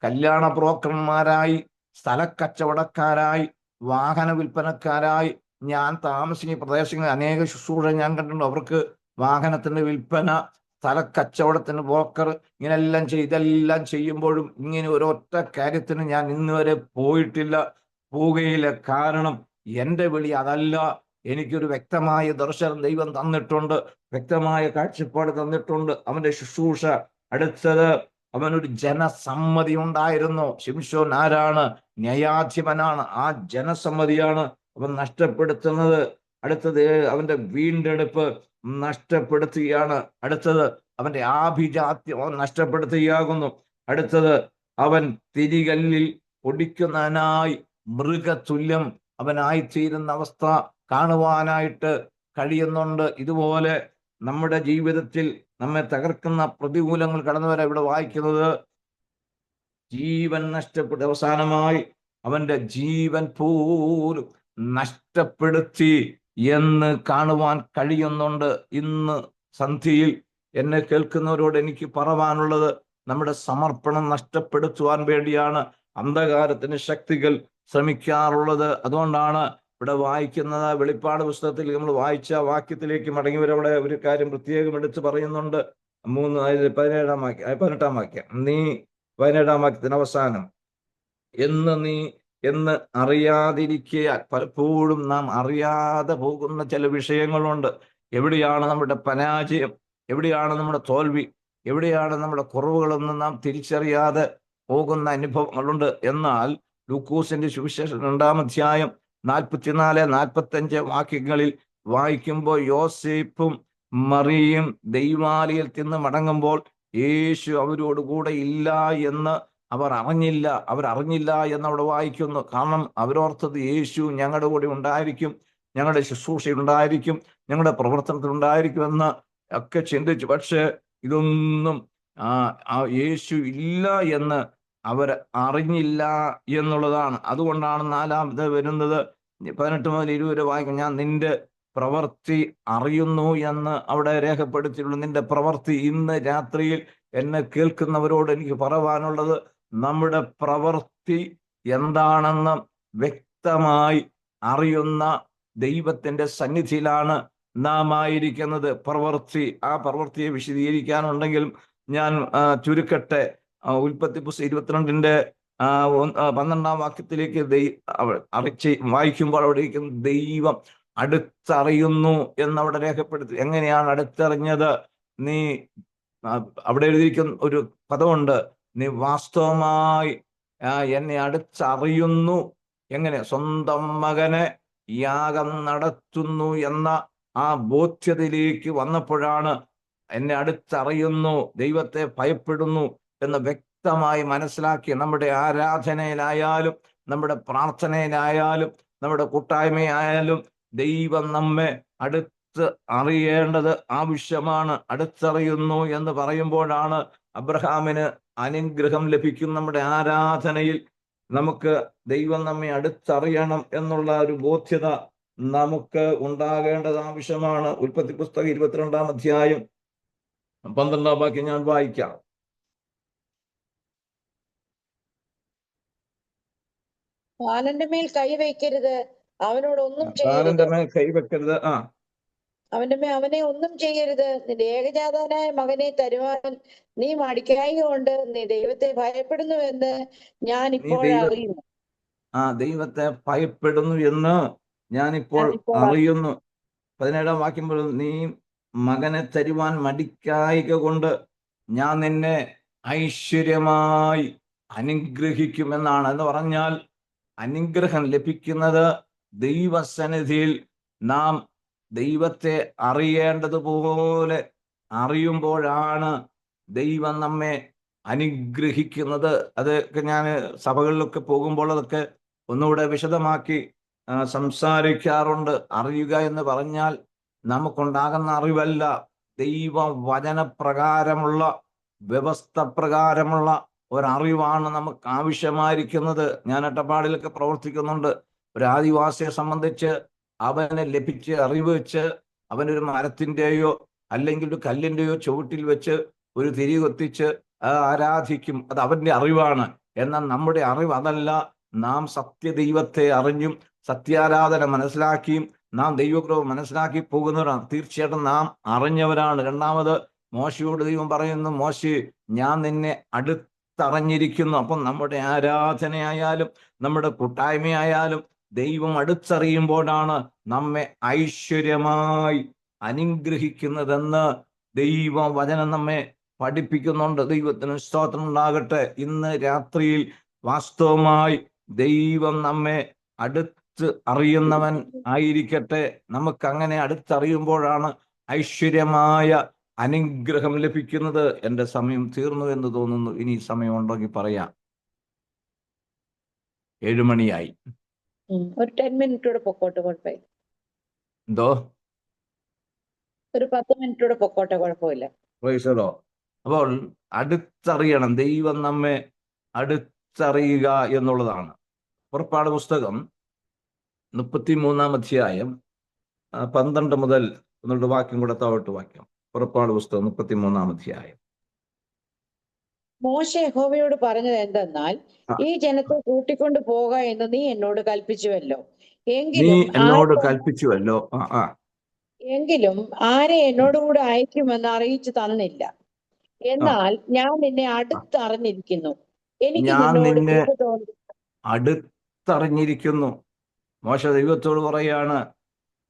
കല്യാണ ബ്രോക്കർമാരായി, സ്ഥലക്കച്ചവടക്കാരായി, വാഹന വിൽപ്പനക്കാരായി, ഞാൻ താമസിക്കുന്ന പ്രദേശങ്ങളിൽ അനേക ശുശ്രൂഷ ഞാൻ കണ്ടിട്ടുണ്ട്. അവർക്ക് വാഹനത്തിന്റെ വിൽപ്പന, സ്ഥലക്കച്ചവടത്തിന് ബ്രോക്കർ, ഇങ്ങനെല്ലാം ഇതെല്ലാം ചെയ്യുമ്പോഴും ഇങ്ങനെ ഒരൊറ്റ കാര്യത്തിന് ഞാൻ ഇന്ന് വരെ പോയിട്ടില്ല, പോവുകയില്ല. കാരണം എൻ്റെ വിളി അതല്ല. എനിക്കൊരു വ്യക്തമായ ദർശനം ദൈവം തന്നിട്ടുണ്ട്, വ്യക്തമായ കാഴ്ചപ്പാട് തന്നിട്ടുണ്ട്. അവന്റെ ശുശ്രൂഷ. അടുത്തത് അവനൊരു ജനസമ്മതി ഉണ്ടായിരുന്നു. ശിംശോൻ ആരാണ്? ന്യായാധിപനാണ്. ആ ജനസമ്മതിയാണ് അവൻ നഷ്ടപ്പെടുത്തുന്നത്. അടുത്തത് അവന്റെ വീണ്ടെടുപ്പ് നഷ്ടപ്പെടുത്തുകയാണ്. അടുത്തത് അവന്റെ ആഭിജാത്യം അവൻ നഷ്ടപ്പെടുത്തുകയാകുന്നു. അടുത്തത് അവൻ തിരികല്ലിൽ പൊടിക്കുന്നതിനായി മൃഗതുല്യം അവനായിത്തീരുന്ന അവസ്ഥ കാണുവാനായിട്ട് കഴിയുന്നുണ്ട്. ഇതുപോലെ നമ്മുടെ ജീവിതത്തിൽ നമ്മെ തകർക്കുന്ന പ്രതികൂലങ്ങൾ കടന്നു വരാൻ ഇവിടെ വായിക്കുന്നത് ജീവൻ നഷ്ടപ്പെട്ടു. അവസാനമായി അവന്റെ ജീവൻ പോലും നഷ്ടപ്പെടുത്തി എന്ന് കാണുവാൻ കഴിയുന്നുണ്ട്. ഇന്ന് സന്ധ്യയിൽ എന്നെ കേൾക്കുന്നവരോട് എനിക്ക് പറയാനുള്ളത്, നമ്മുടെ സമർപ്പണം നഷ്ടപ്പെടുത്തുവാൻ വേണ്ടിയാണ് അന്ധകാരത്തിന് ശക്തികൾ ശ്രമിക്കാറുള്ളത്. അതുകൊണ്ടാണ് ഇവിടെ വായിക്കുന്നത്, വെളിപ്പാട് പുസ്തകത്തിൽ നമ്മൾ വായിച്ച വാക്യത്തിലേക്ക് മടങ്ങി വരവിടെ ഒരു കാര്യം പ്രത്യേകം എടുത്ത് പറയുന്നുണ്ട്. 18 വാക്യം. നീ 17 വാക്യത്തിന് അവസാനം, എന്ന് അറിയാതിരിക്കുക. പലപ്പോഴും നാം അറിയാതെ പോകുന്ന ചില വിഷയങ്ങളുണ്ട്. എവിടെയാണ് നമ്മുടെ പരാജയം, എവിടെയാണ് നമ്മുടെ തോൽവി, എവിടെയാണ് നമ്മുടെ കുറവുകളെന്ന് നാം തിരിച്ചറിയാതെ പോകുന്ന അനുഭവങ്ങളുണ്ട്. എന്നാൽ ലൂക്കോസിന്റെ സുവിശേഷം 2-ാം അധ്യായം 44-45 വാക്യങ്ങളിൽ വായിക്കുമ്പോൾ, യോസേപ്പും മറിയയും ദൈവാലയത്തിൽ നിന്ന് മടങ്ങുമ്പോൾ യേശു അവരോട് കൂടെ ഇല്ല എന്ന് അവർ അറിഞ്ഞില്ല എന്നവിടെ വായിക്കുന്നു. കാരണം അവരോർത്തത് യേശു ഞങ്ങളുടെ കൂടെ ഉണ്ടായിരിക്കും, ഞങ്ങളുടെ ശുശ്രൂഷയിൽ ഉണ്ടായിരിക്കും, ഞങ്ങളുടെ പ്രവർത്തനത്തിൽ ഉണ്ടായിരിക്കുമെന്ന് ഒക്കെ ചിന്തിച്ചു. പക്ഷെ ഇതൊന്നും യേശു ഇല്ല എന്ന് അവർ അറിഞ്ഞില്ല എന്നുള്ളതാണ്. അതുകൊണ്ടാണ് 4-ാമത് വരുന്നത് 18 മുതൽ 20 വായിക്കും. ഞാൻ നിന്റെ പ്രവൃത്തി അറിയുന്നു എന്ന് അവിടെ രേഖപ്പെടുത്തിയിട്ടുള്ളൂ. നിന്റെ പ്രവൃത്തി. ഇന്ന് രാത്രിയിൽ എന്നെ കേൾക്കുന്നവരോട് എനിക്ക് പറയാനുള്ളത്, നമ്മുടെ പ്രവൃത്തി എന്താണെന്ന് വ്യക്തമായി അറിയുന്ന ദൈവത്തിന്റെ സന്നിധിയിലാണ് നാം ആയിരിക്കുന്നത്. ആ പ്രവൃത്തിയെ വിശദീകരിക്കാനുണ്ടെങ്കിലും ഞാൻ ചുരുക്കട്ടെ. ഉൽപ്പത്തി പുസ്തകം 22-ന്റെ 12-ാം വാക്യത്തിലേക്ക് വായിക്കുമ്പോൾ അവിടെ ഇരിക്കുന്ന ദൈവം അടുത്തറിയുന്നു എന്നവിടെ രേഖപ്പെടുത്തി. എങ്ങനെയാണ് അടുത്തറിഞ്ഞത്? നീ അവിടെ എഴുതിയിരിക്കുന്ന ഒരു പദമുണ്ട്, നീ വാസ്തവമായി എന്നെ അടുത്തറിയുന്നു. എങ്ങനെ? സ്വന്തം മകനെ യാഗം നടത്തുന്നു എന്ന ആ ബോധ്യതയിലേക്ക് വന്നപ്പോഴാണ് എന്നെ അടുത്തറിയുന്നു, ദൈവത്തെ ഭയപ്പെടുന്നു എന്ന് വ്യക്തമായി മനസ്സിലാക്കി. നമ്മുടെ ആരാധനയിലായാലും, നമ്മുടെ പ്രാർത്ഥനയിലായാലും, നമ്മുടെ കൂട്ടായ്മയായാലും ദൈവം നമ്മെ അടുത്ത് അറിയേണ്ടത് ആവശ്യമാണ്. അടുത്തറിയുന്നു എന്ന് പറയുമ്പോഴാണ് അബ്രഹാമിന് അനുഗ്രഹം ലഭിക്കും. നമ്മുടെ ആരാധനയിൽ നമുക്ക് ദൈവം നമ്മെ അടുത്തറിയണം എന്നുള്ള ഒരു ബോധ്യത നമുക്ക് ഉണ്ടാകേണ്ടത് ആവശ്യമാണ്. ഉൽപ്പത്തി പുസ്തകം 22-ാം അധ്യായം 12-ാം വാക്യം ഞാൻ വായിക്കാം. ബാലന്റെ മേൽ കൈവയ്ക്കരുത്, അവനോട് ഒന്നും ബാലന്റെ മേൽ കൈവെക്കരുത്. അവനെ ഒന്നും ചെയ്യരുത്. നിന്റെ ഏകജാതനായ മകനെ തരുവാൻ നീ മടിക്കായ്ക കൊണ്ട് നീ ദൈവത്തെ ഭയപ്പെടുന്നുവെന്ന് ഞാൻ ഇപ്പോൾ അറിയുന്നു. ദൈവത്തെ ഭയപ്പെടുന്നു എന്ന് ഞാനിപ്പോൾ അറിയുന്നു. 17-ാം വാക്യം പോലും, നീ മകനെ തരുവാൻ മടിക്കായ്ക കൊണ്ട് ഞാൻ നിന്നെ ഐശ്വര്യമായി അനുഗ്രഹിക്കുമെന്നാണ്. എന്ന് പറഞ്ഞാൽ അനുഗ്രഹം ലഭിക്കുന്നത് ദൈവസന്നിധിയിൽ നാം ദൈവത്തെ അറിയേണ്ടതുപോലെ അറിയുമ്പോഴാണ് ദൈവം നമ്മെ അനുഗ്രഹിക്കുന്നത്. അതൊക്കെ ഞാൻ സഭകളിലൊക്കെ പോകുമ്പോൾ അതൊക്കെ ഒന്നുകൂടെ വിശദമാക്കി സംസാരിക്കാറുണ്ട്. അറിയുക എന്ന് പറഞ്ഞാൽ നമുക്കുണ്ടാകുന്ന അറിവല്ല, ദൈവ വചനപ്രകാരമുള്ള വ്യവസ്ഥ പ്രകാരമുള്ള ഒരറിവാണ് നമുക്ക് ആവശ്യമായിരിക്കുന്നത്. ഞാൻ അട്ടപ്പാടിലൊക്കെ പ്രവർത്തിക്കുന്നുണ്ട്. ഒരു ആദിവാസിയെ സംബന്ധിച്ച് അവന് ലഭിച്ച അറിവ് വെച്ച് അവനൊരു മരത്തിൻ്റെയോ അല്ലെങ്കിൽ ഒരു കല്ലിൻ്റെയോ ചുവട്ടിൽ വെച്ച് ഒരു തിരി കത്തിച്ച് ആരാധിക്കും. അത് അവന്റെ അറിവാണ്. എന്നാൽ നമ്മുടെ അറിവ് അതല്ല. നാം സത്യദൈവത്തെ അറിഞ്ഞും സത്യാരാധന മനസ്സിലാക്കിയും നാം ദൈവകൃപ മനസ്സിലാക്കി പോകുന്നവരാണ്. തീർച്ചയായിട്ടും നാം അറിഞ്ഞവരാണ്. രണ്ടാമത് മോശയോട് ദൈവം പറയുന്നു, മോശേ, ഞാൻ നിന്നെ അടുത്തറിഞ്ഞിരിക്കുന്നു. അപ്പം നമ്മുടെ ആരാധനയായാലും നമ്മുടെ കൂട്ടായ്മയായാലും ദൈവം അടുത്തറിയുമ്പോഴാണ് നമ്മെ ഐശ്വര്യമായി അനുഗ്രഹിക്കുന്നതെന്ന് ദൈവവചനം നമ്മെ പഠിപ്പിക്കുന്നുണ്ട്. ദൈവത്തിന് സ്തോത്രം ഉണ്ടാകട്ടെ. ഇന്ന് രാത്രിയിൽ വാസ്തവമായി ദൈവം നമ്മെ അടുത്ത് അറിയുന്നവൻ ആയിരിക്കട്ടെ. നമുക്ക് അങ്ങനെ അടുത്തറിയുമ്പോഴാണ് ഐശ്വര്യമായ അനുഗ്രഹം ലഭിക്കുന്നത്. എൻ്റെ സമയം തീർന്നു എന്ന് തോന്നുന്നു. ഇനി സമയമുണ്ടെങ്കിൽ പറയാം. 7 മണിയായി. ഒരു 10 മിനിറ്റ് കൂടെ പൊക്കോട്ടെ, കുഴപ്പമില്ല. എന്തോ? ഒരു 10 മിനിറ്റ് കൂടെ പൊക്കോട്ടെ, കുഴപ്പമില്ല. പ്രൈസലോ. അപ്പോൾ അടുത്തറിയണം, ദൈവം നമ്മെ അടുത്തറിയുക എന്നുള്ളതാണ്. പുറപ്പാട് പുസ്തകം 33-ാം അധ്യായം 12 മുതൽ ഒന്നുകൂടെ വാക്യം കൂടെ താഴോട്ട് വാക്യം. പുറപ്പാട് പുസ്തകം 33-ാം അധ്യായം. മോശെ യഹോവയോട് പറഞ്ഞത് എന്തെന്നാൽ, ഈ ജനത്തെ കൂട്ടിക്കൊണ്ട് പോക എന്ന് നീ എന്നോട് കൽപ്പിച്ചുവല്ലോ. എങ്കിലും ആരെ എന്നോടുകൂടെ അയക്കുമെന്ന് അറിയിച്ചു തന്നില്ല. എന്നാൽ ഞാൻ നിന്നെ അടുത്തറിഞ്ഞിരിക്കുന്നു. എനിക്ക് നിന്നോട് കൃപ തോന്നി. അടുത്തറിഞ്ഞിരിക്കുന്നു. മോശ ദൈവത്തോട് പറയാണ്,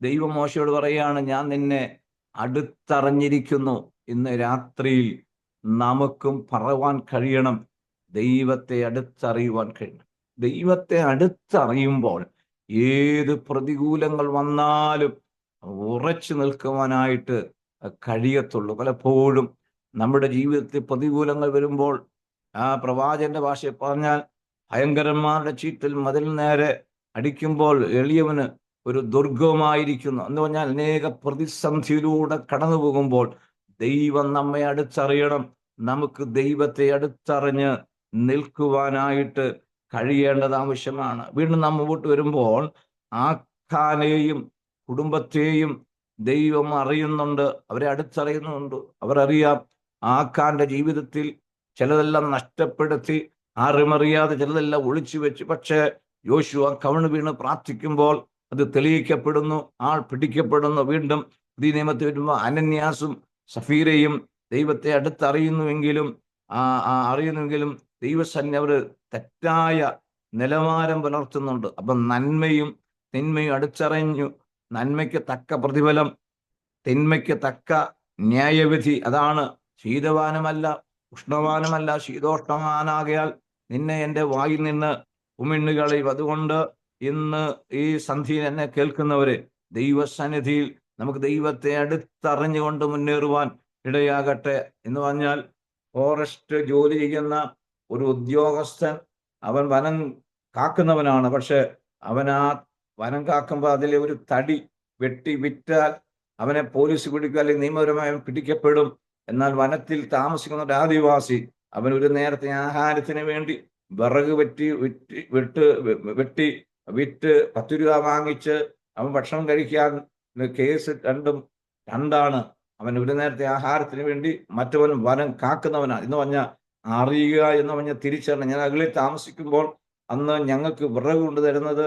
ദൈവം മോശയോട് പറയാണ്, ഞാൻ നിന്നെ അടുത്തറിഞ്ഞിരിക്കുന്നു. ഇന്ന് രാത്രിയിൽ നമുക്കും പറയുവാൻ കഴിയണം, ദൈവത്തെ അടുത്തറിയുവാൻ കഴിയണം. ദൈവത്തെ അടുത്തറിയുമ്പോൾ ഏത് പ്രതികൂലങ്ങൾ വന്നാലും ഉറച്ചു നിൽക്കുവാനായിട്ട് കഴിയത്തുള്ളൂ. പലപ്പോഴും നമ്മുടെ ജീവിതത്തിൽ പ്രതികൂലങ്ങൾ വരുമ്പോൾ, ആ പ്രവാചകന്റെ ഭാഷയിൽ പറഞ്ഞാൽ, ഭയങ്കരന്മാരുടെ ചീറ്റിൽ മതിൽ നേരെ അടിക്കുമ്പോൾ എളിയവന് ഒരു ദുർഗമായിരിക്കുന്നു എന്ന് പറഞ്ഞാൽ, അനേക പ്രതിസന്ധിയിലൂടെ കടന്നു പോകുമ്പോൾ ദൈവം നമ്മെ അടുത്തറിയണം. നമുക്ക് ദൈവത്തെ അടുത്തറിഞ്ഞ് നിൽക്കുവാനായിട്ട് കഴിയേണ്ടത് ആവശ്യമാണ്. വീണ്ടും നാം മുമ്പോട്ട് വരുമ്പോൾ ആഖാനെയും കുടുംബത്തെയും ദൈവം അറിയുന്നുണ്ട്, അവരെ അടുത്തറിയുന്നുണ്ട്. അവരറിയാം, ആഖാന്റെ ജീവിതത്തിൽ ചിലതെല്ലാം നഷ്ടപ്പെടുത്തി, ആരുമറിയാതെ ചിലതെല്ലാം ഒളിച്ചു വെച്ച്. പക്ഷേ യോശുവ കവിണ് വീണ് പ്രാർത്ഥിക്കുമ്പോൾ അത് തെളിയിക്കപ്പെടുന്നു, ആൾ പിടിക്കപ്പെടുന്നു. വീണ്ടും പുതിയ നിയമത്തിൽ വരുമ്പോൾ അനന്യാസും സഫീരയും ദൈവത്തെ അടുത്തറിയുന്നുവെങ്കിലും ദൈവസന്നിധി അവർ തെറ്റായ നിലവാരം പുലർത്തുന്നുണ്ട്. അപ്പം നന്മയും തിന്മയും അടുത്തറിഞ്ഞു. നന്മയ്ക്ക് തക്ക പ്രതിഫലം, തിന്മയ്ക്ക് തക്ക ന്യായവിധി. അതാണ് ശീതവാനുമല്ല ഉഷ്ണവാനുമല്ല ശീതോഷ്ണവാനാകയാൽ നിന്നെ എൻ്റെ വായിൽ നിന്ന് ഉമിണ്ണുകളയും. അതുകൊണ്ട് ഇന്ന് ഈ സന്ധിയിൽ എന്നെ കേൾക്കുന്നവരെ, ദൈവസന്നിധിയിൽ നമുക്ക് ദൈവത്തെ അടുത്തറിഞ്ഞുകൊണ്ട് മുന്നേറുവാൻ ഇടയാകട്ടെ. എന്ന് പറഞ്ഞാൽ, ഫോറസ്റ്റ് ജോലി ചെയ്യുന്ന ഒരു ഉദ്യോഗസ്ഥൻ, അവൻ വനം കാക്കുന്നവനാണ്. പക്ഷെ അവൻ ആ വനം കാക്കുമ്പോൾ അതിലെ ഒരു തടി വെട്ടി വിറ്റാൽ അവനെ പോലീസ് പിടിക്കുക, അല്ലെങ്കിൽ നിയമപരമായി പിടിക്കപ്പെടും. എന്നാൽ വനത്തിൽ താമസിക്കുന്ന ഒരു ആദിവാസി, അവൻ ഒരു നേരത്തെ ആഹാരത്തിന് വേണ്ടി വിറക് വെട്ടി വിറ്റ് 10 രൂപ വാങ്ങിച്ച് അവൻ ഭക്ഷണം കഴിക്കാൻ കേസ് രണ്ടാണ്. അവൻ ഒരു നേരത്തെ ആഹാരത്തിന് വേണ്ടി, മറ്റവൻ വനം കാക്കുന്നവനാണ്. എന്ന് പറഞ്ഞാൽ അറിയുക എന്ന് പറഞ്ഞാൽ തിരിച്ചറിഞ്ഞ. ഞാൻ അകലിൽ താമസിക്കുമ്പോൾ അന്ന് ഞങ്ങൾക്ക് വിറക് കൊണ്ട് തരുന്നത്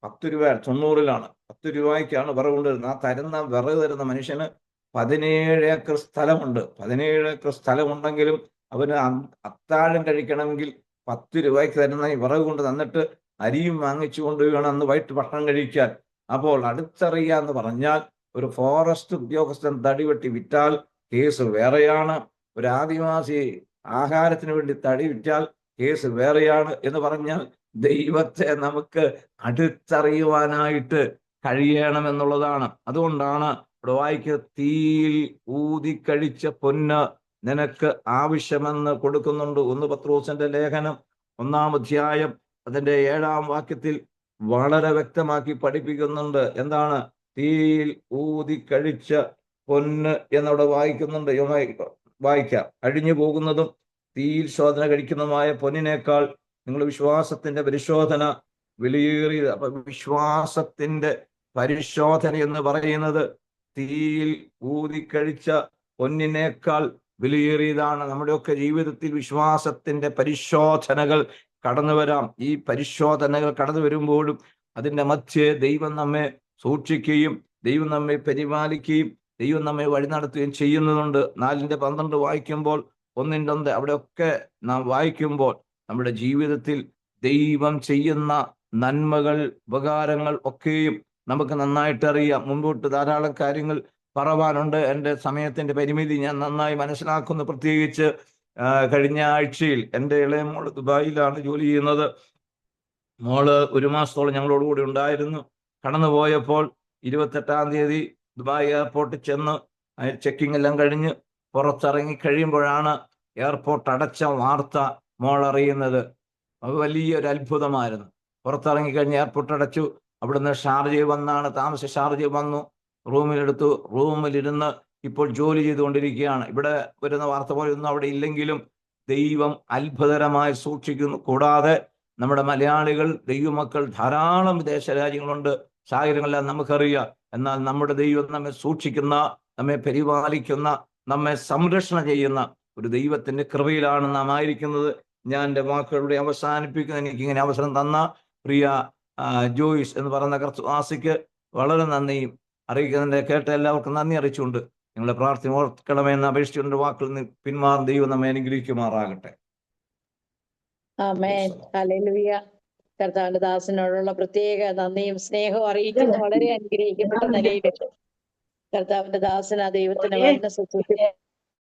10 രൂപ, 90-ലാണ് 10 രൂപയ്ക്കാണ് വിറക് കൊണ്ടുവരുന്നത്. ആ വിറക് തരുന്ന മനുഷ്യന് 17 ഏക്കർ സ്ഥലമുണ്ട്. 17 ഏക്കർ സ്ഥലമുണ്ടെങ്കിലും അവന് അത്താഴം കഴിക്കണമെങ്കിൽ 10 രൂപയ്ക്ക് തരുന്ന ഈ വിറക് കൊണ്ട് തന്നിട്ട് അരിയും വാങ്ങിച്ചു കൊണ്ടുവേണം അന്ന് വൈകിട്ട് ഭക്ഷണം കഴിക്കാൻ. അപ്പോൾ അടുത്തറിയുക എന്ന് പറഞ്ഞാൽ, ഒരു ഫോറസ്റ്റ് ഉദ്യോഗസ്ഥൻ തടി വെട്ടി വിറ്റാൽ കേസ് വേറെയാണ്. ഒരു ആദിവാസി ആഹാരത്തിന് വേണ്ടി തടി വിറ്റാൽ കേസ് വേറെയാണ്. എന്ന് പറഞ്ഞാൽ ദൈവത്തെ നമുക്ക് അടുത്തറിയുവാനായിട്ട് കഴിയണമെന്നുള്ളതാണ്. അതുകൊണ്ടാണ് ഇവിടെ വായിക്കുക, തീയിൽ ഊതിക്കഴിച്ച പൊന്ന് നിനക്ക് ആവശ്യമെന്ന് കൊടുക്കുന്നുണ്ട്. 1 പത്രോസിന്റെ ലേഖനം 1-ാം അധ്യായം അതിന്റെ 7-ാം വാക്യത്തിൽ വളരെ വ്യക്തമാക്കി പഠിപ്പിക്കുന്നുണ്ട്. എന്താണ് തീയിൽ ഊതിക്കഴിച്ച പൊന്ന് എന്നവിടെ വായിക്കുന്നുണ്ട്. വായിക്കാം. അഴിഞ്ഞു പോകുന്നതും തീയിൽ ശോധന കഴിക്കുന്നതുമായ പൊന്നിനേക്കാൾ നിങ്ങൾ വിശ്വാസത്തിന്റെ പരിശോധന വിലയേറിയത്. അപ്പൊ വിശ്വാസത്തിന്റെ പരിശോധന എന്ന് പറയുന്നത് തീയിൽ ഊതിക്കഴിച്ച പൊന്നിനേക്കാൾ വിലയേറിയതാണ്. നമ്മുടെയൊക്കെ ജീവിതത്തിൽ വിശ്വാസത്തിന്റെ പരിശോധനകൾ കടന്നു വരാം. ഈ പരിശോധനകൾ കടന്നു വരുമ്പോഴും അതിന്റെ മധ്യേ ദൈവം നമ്മെ സൂക്ഷിക്കുകയും ദൈവം നമ്മെ പരിപാലിക്കുകയും ദൈവം നമ്മെ വഴി നടത്തുകയും ചെയ്യുന്നതുണ്ട്. 4:12 വായിക്കുമ്പോൾ 1:1 അവിടെയൊക്കെ നാം വായിക്കുമ്പോൾ നമ്മുടെ ജീവിതത്തിൽ ദൈവം ചെയ്യുന്ന നന്മകൾ, ഉപകാരങ്ങൾ ഒക്കെയും നമുക്ക് നന്നായിട്ട് അറിയാം. മുൻപോട്ട് ധാരാളം കാര്യങ്ങൾ പറവാനുണ്ട്. എൻ്റെ സമയത്തിന്റെ പരിമിതി ഞാൻ നന്നായി മനസ്സിലാക്കുന്നു. പ്രത്യേകിച്ച് കഴിഞ്ഞ ആഴ്ചയിൽ എൻ്റെ ഇളയ മോള് ദുബായിലാണ് ജോലി ചെയ്യുന്നത്. മോള് 1 മാസത്തോളം ഞങ്ങളോടുകൂടി ഉണ്ടായിരുന്നു. കടന്നുപോയപ്പോൾ 28-ാം തീയതി ദുബായ് എയർപോർട്ടിൽ ചെന്ന് ചെക്കിംഗ് എല്ലാം കഴിഞ്ഞ് പുറത്തിറങ്ങി കഴിയുമ്പോഴാണ് എയർപോർട്ട് അടച്ച വാർത്ത മോൾ അറിയുന്നത്. അത് വലിയൊരു അത്ഭുതമായിരുന്നു. പുറത്തിറങ്ങിക്കഴിഞ്ഞ് എയർപോർട്ട് അടച്ചു. അവിടുന്ന് ഷാർജയിൽ വന്നാണ് താമസിച്ച് ഷാർജയിൽ വന്നു, റൂമിലെടുത്തു. റൂമിലിരുന്ന് ഇപ്പോൾ ജോലി ചെയ്തുകൊണ്ടിരിക്കുകയാണ്. ഇവിടെ വരുന്ന വാർത്ത പോലെ ഒന്നും അവിടെ ഇല്ലെങ്കിലും ദൈവം അത്ഭുതകരമായി സൂക്ഷിക്കുന്നു. കൂടാതെ നമ്മുടെ മലയാളികൾ, ദൈവമക്കൾ ധാരാളം വിദേശ രാജ്യങ്ങളുണ്ട്, സാഹചര്യങ്ങളെല്ലാം നമുക്കറിയാം. എന്നാൽ നമ്മുടെ ദൈവം നമ്മെ സൂക്ഷിക്കുന്ന, നമ്മെ പരിപാലിക്കുന്ന, നമ്മെ സംരക്ഷണം ചെയ്യുന്ന ഒരു ദൈവത്തിന്റെ കൃപയിലാണ് നാം ആയിരിക്കുന്നത്. ഞാൻ എൻ്റെ വാക്കുകളുടെ അവസാനിപ്പിക്കുന്ന എനിക്കിങ്ങനെ അവസരം തന്ന പ്രിയ ജോയിസ് എന്ന് പറയുന്ന കർത്തവാസിക്ക് വളരെ നന്ദിയും അറിയിക്കുന്നതിന്റെ കേട്ട എല്ലാവർക്കും നന്ദി അറിയിച്ചുകൊണ്ട് നിങ്ങളുടെ പ്രാർത്ഥന ഓർക്കണമെന്ന് അപേക്ഷിച്ചുകൊണ്ട് വാക്കിൽ നിന്ന് പിന്മാറും. ദൈവം നമ്മെ അനുഗ്രഹിക്കുമാറാകട്ടെ. ആമേൻ. ഹല്ലേലൂയ. കർത്താവിന്റെ ദാസനോടുള്ള പ്രത്യേക നന്ദിയും സ്നേഹവും അറിയിക്കുന്നു. വളരെ അനുഗ്രഹിക്കപ്പെട്ട നിലയിൽ കർത്താവിന്റെ ദാസന ദൈവത്തിന്റെ വചന ശുശ്രൂഷ